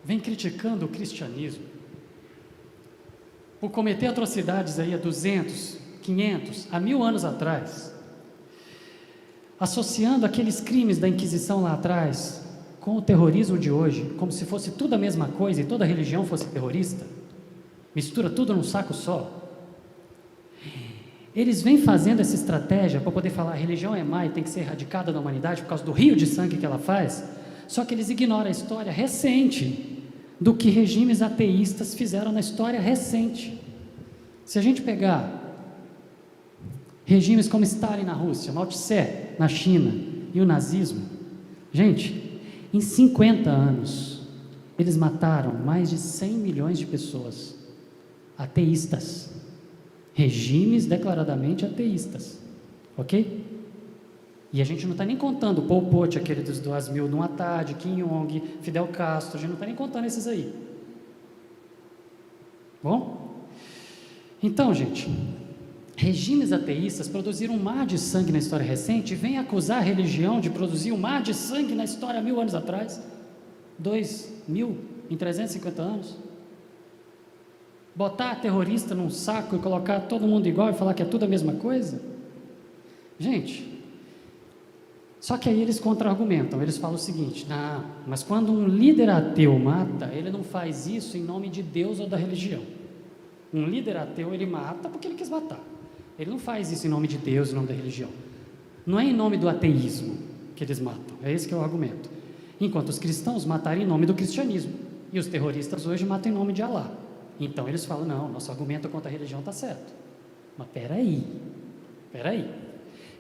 vem criticando o cristianismo por cometer atrocidades aí há 200, 500, há 1.000 anos atrás, associando aqueles crimes da Inquisição lá atrás com o terrorismo de hoje, como se fosse tudo a mesma coisa e toda religião fosse terrorista, mistura tudo num saco só. Eles vêm fazendo essa estratégia para poder falar a religião é má e tem que ser erradicada da humanidade por causa do rio de sangue que ela faz, só que eles ignoram a história recente do que regimes ateístas fizeram na história recente. Se a gente pegar regimes como Stalin na Rússia, Mao Tse na China e o nazismo, gente, em 50 anos eles mataram mais de 100 milhões de pessoas ateístas, regimes declaradamente ateístas, ok? E a gente não está nem contando Pol Pot, aquele dos 2.000 numa tarde, Kim Jong, Fidel Castro, a gente não está nem contando esses aí. Bom? Então, gente, regimes ateístas produziram um mar de sangue na história recente e vêm acusar a religião de produzir um mar de sangue na história há 1.000 anos atrás. 2.000 em 350 anos. Botar terrorista num saco e colocar todo mundo igual e falar que é tudo a mesma coisa? Gente, só que aí eles contra-argumentam, eles falam o seguinte, não, mas quando um líder ateu mata, ele não faz isso em nome de Deus ou da religião. Um líder ateu, ele mata porque ele quis matar. Ele não faz isso em nome de Deus, em nome da religião. Não é em nome do ateísmo que eles matam, é esse que é o argumento. Enquanto os cristãos mataram em nome do cristianismo, e os terroristas hoje matam em nome de Alá. Então eles falam, não, nosso argumento contra a religião está certo. Mas peraí,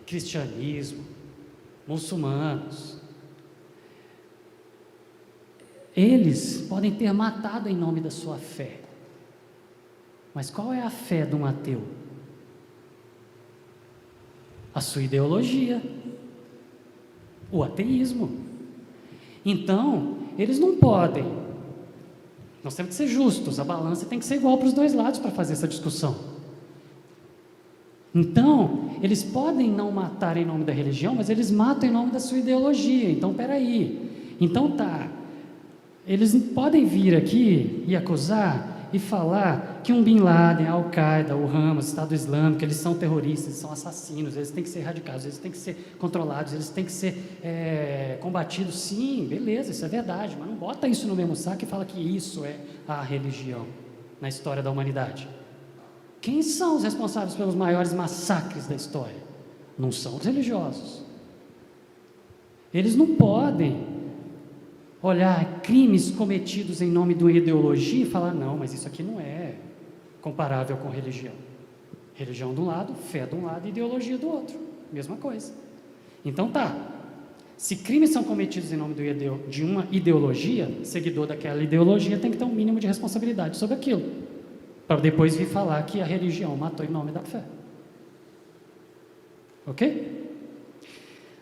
cristianismo, muçulmanos, eles podem ter matado em nome da sua fé, mas qual é a fé de um ateu? A sua ideologia, o ateísmo. Então, eles não podem, nós temos que ser justos, a balança tem que ser igual para os dois lados para fazer essa discussão. Então, eles podem não matar em nome da religião, mas eles matam em nome da sua ideologia. Então, peraí. Então tá, eles podem vir aqui e acusar e falar que um Bin Laden, a Al-Qaeda, o Hamas, o Estado Islâmico, eles são terroristas, eles são assassinos, eles têm que ser erradicados, eles têm que ser controlados, eles têm que ser combatidos. Sim, beleza, isso é verdade, mas não bota isso no mesmo saco e fala que isso é a religião na história da humanidade. Quem são os responsáveis pelos maiores massacres da história? Não são os religiosos. Eles não podem olhar crimes cometidos em nome de uma ideologia e falar, não, mas isso aqui não é comparável com religião. Religião de um lado, fé de um lado e ideologia do outro. Mesma coisa. Então tá, se crimes são cometidos em nome de uma ideologia, seguidor daquela ideologia tem que ter um mínimo de responsabilidade sobre aquilo, para depois vir falar que a religião matou em nome da fé. Ok?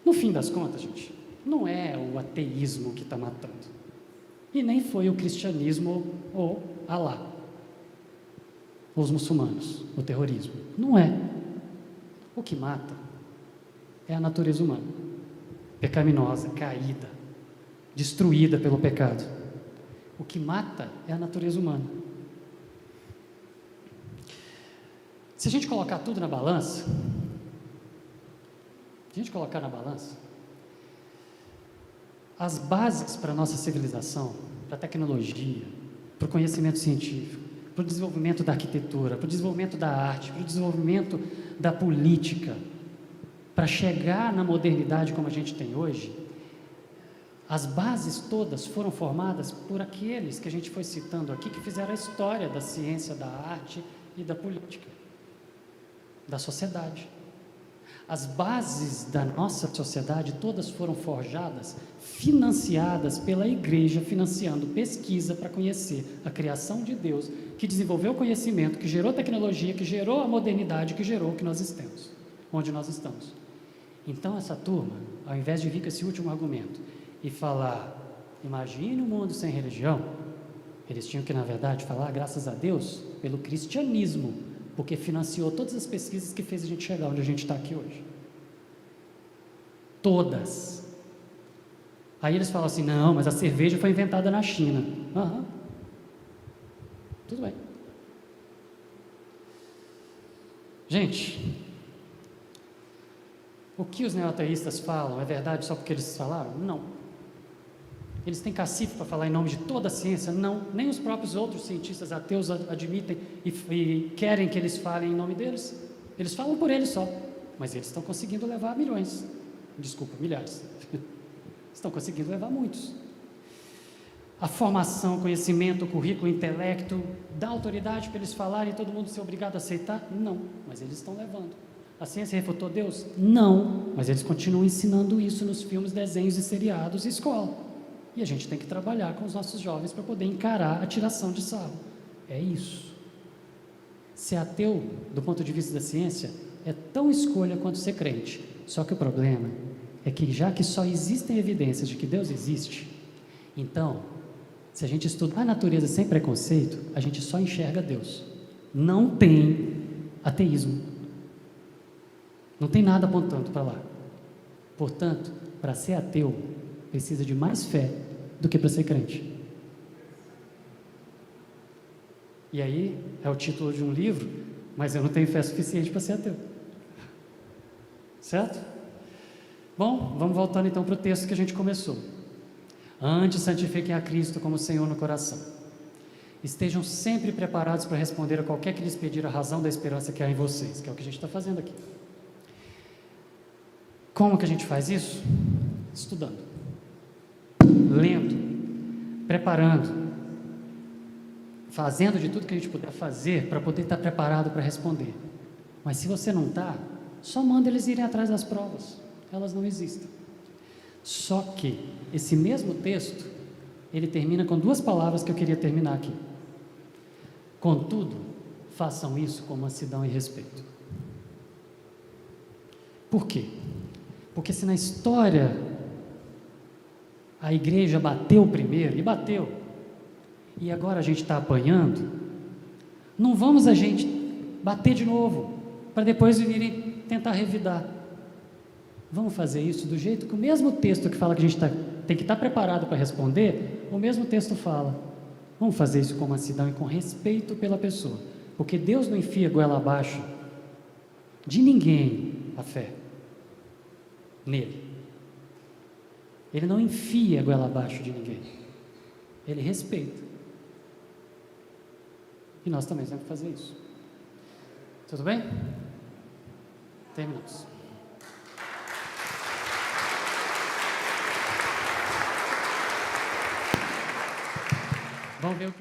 No fim das contas, gente, não é o ateísmo que está matando. E nem foi o cristianismo ou Alá, ou os muçulmanos, o terrorismo. Não é. O que mata é a natureza humana, pecaminosa, caída, destruída pelo pecado. O que mata é a natureza humana. Se a gente colocar tudo na balança, as bases para a nossa civilização, para a tecnologia, para o conhecimento científico, para o desenvolvimento da arquitetura, para o desenvolvimento da arte, para o desenvolvimento da política, para chegar na modernidade como a gente tem hoje, as bases todas foram formadas por aqueles que a gente foi citando aqui, que fizeram a história da ciência, da arte e da política, da sociedade. As bases da nossa sociedade todas foram forjadas, financiadas pela igreja, financiando pesquisa para conhecer a criação de Deus, que desenvolveu o conhecimento, que gerou tecnologia, que gerou a modernidade, que gerou o que nós estamos, onde nós estamos. Então essa turma, ao invés de vir com esse último argumento e falar, imagine um mundo sem religião, eles tinham que, na verdade, falar, graças a Deus, pelo cristianismo, porque financiou todas as pesquisas que fez a gente chegar onde a gente está aqui hoje. Todas. Aí eles falam assim, não, mas a cerveja foi inventada na China. Aham. Tudo bem. Gente, o que os neoateístas falam é verdade só porque eles falaram? Não. Eles têm cacife para falar em nome de toda a ciência? Não. Nem os próprios outros cientistas ateus admitem e querem que eles falem em nome deles. Eles falam por eles só, mas eles estão conseguindo levar milhões. Desculpa, milhares. Estão conseguindo levar muitos. A formação, conhecimento, currículo, intelecto, dá autoridade para eles falarem e todo mundo ser obrigado a aceitar? Não, mas eles estão levando. A ciência refutou Deus? Não, mas eles continuam ensinando isso nos filmes, desenhos e seriados e escola. E a gente tem que trabalhar com os nossos jovens para poder encarar a tiração de sarro. É isso. Ser ateu, do ponto de vista da ciência, é tão escolha quanto ser crente. Só que o problema é que, já que só existem evidências de que Deus existe, então, se a gente estuda a natureza sem preconceito, a gente só enxerga Deus. Não tem ateísmo. Não tem nada apontando para lá. Portanto, para ser ateu, precisa de mais fé do que para ser crente. E aí, é o título de um livro, mas eu não tenho fé suficiente para ser ateu. Certo? Bom, vamos voltando então para o texto que a gente começou. Antes, santifiquem a Cristo como Senhor no coração. Estejam sempre preparados para responder a qualquer que lhes pedir a razão da esperança que há em vocês, que é o que a gente está fazendo aqui. Como que a gente faz isso? Estudando, lendo, preparando, fazendo de tudo que a gente puder fazer para poder estar preparado para responder. Mas se você não está, só manda eles irem atrás das provas, elas não existem. Só que esse mesmo texto, ele termina com duas palavras que eu queria terminar aqui. Contudo, façam isso com mansidão e respeito. Por quê? Porque se na história a igreja bateu primeiro, e bateu, e agora a gente está apanhando, não vamos a gente bater de novo, para depois virem tentar revidar. Vamos fazer isso do jeito que o mesmo texto que fala que a gente tem que estar preparado para responder, o mesmo texto fala. Vamos fazer isso com mansidão e com respeito pela pessoa, porque Deus não enfia goela abaixo de ninguém a fé nele. Ele não enfia a goela abaixo de ninguém, ele respeita. E nós também temos que fazer isso. Tudo bem? Terminamos. Vamos ver o que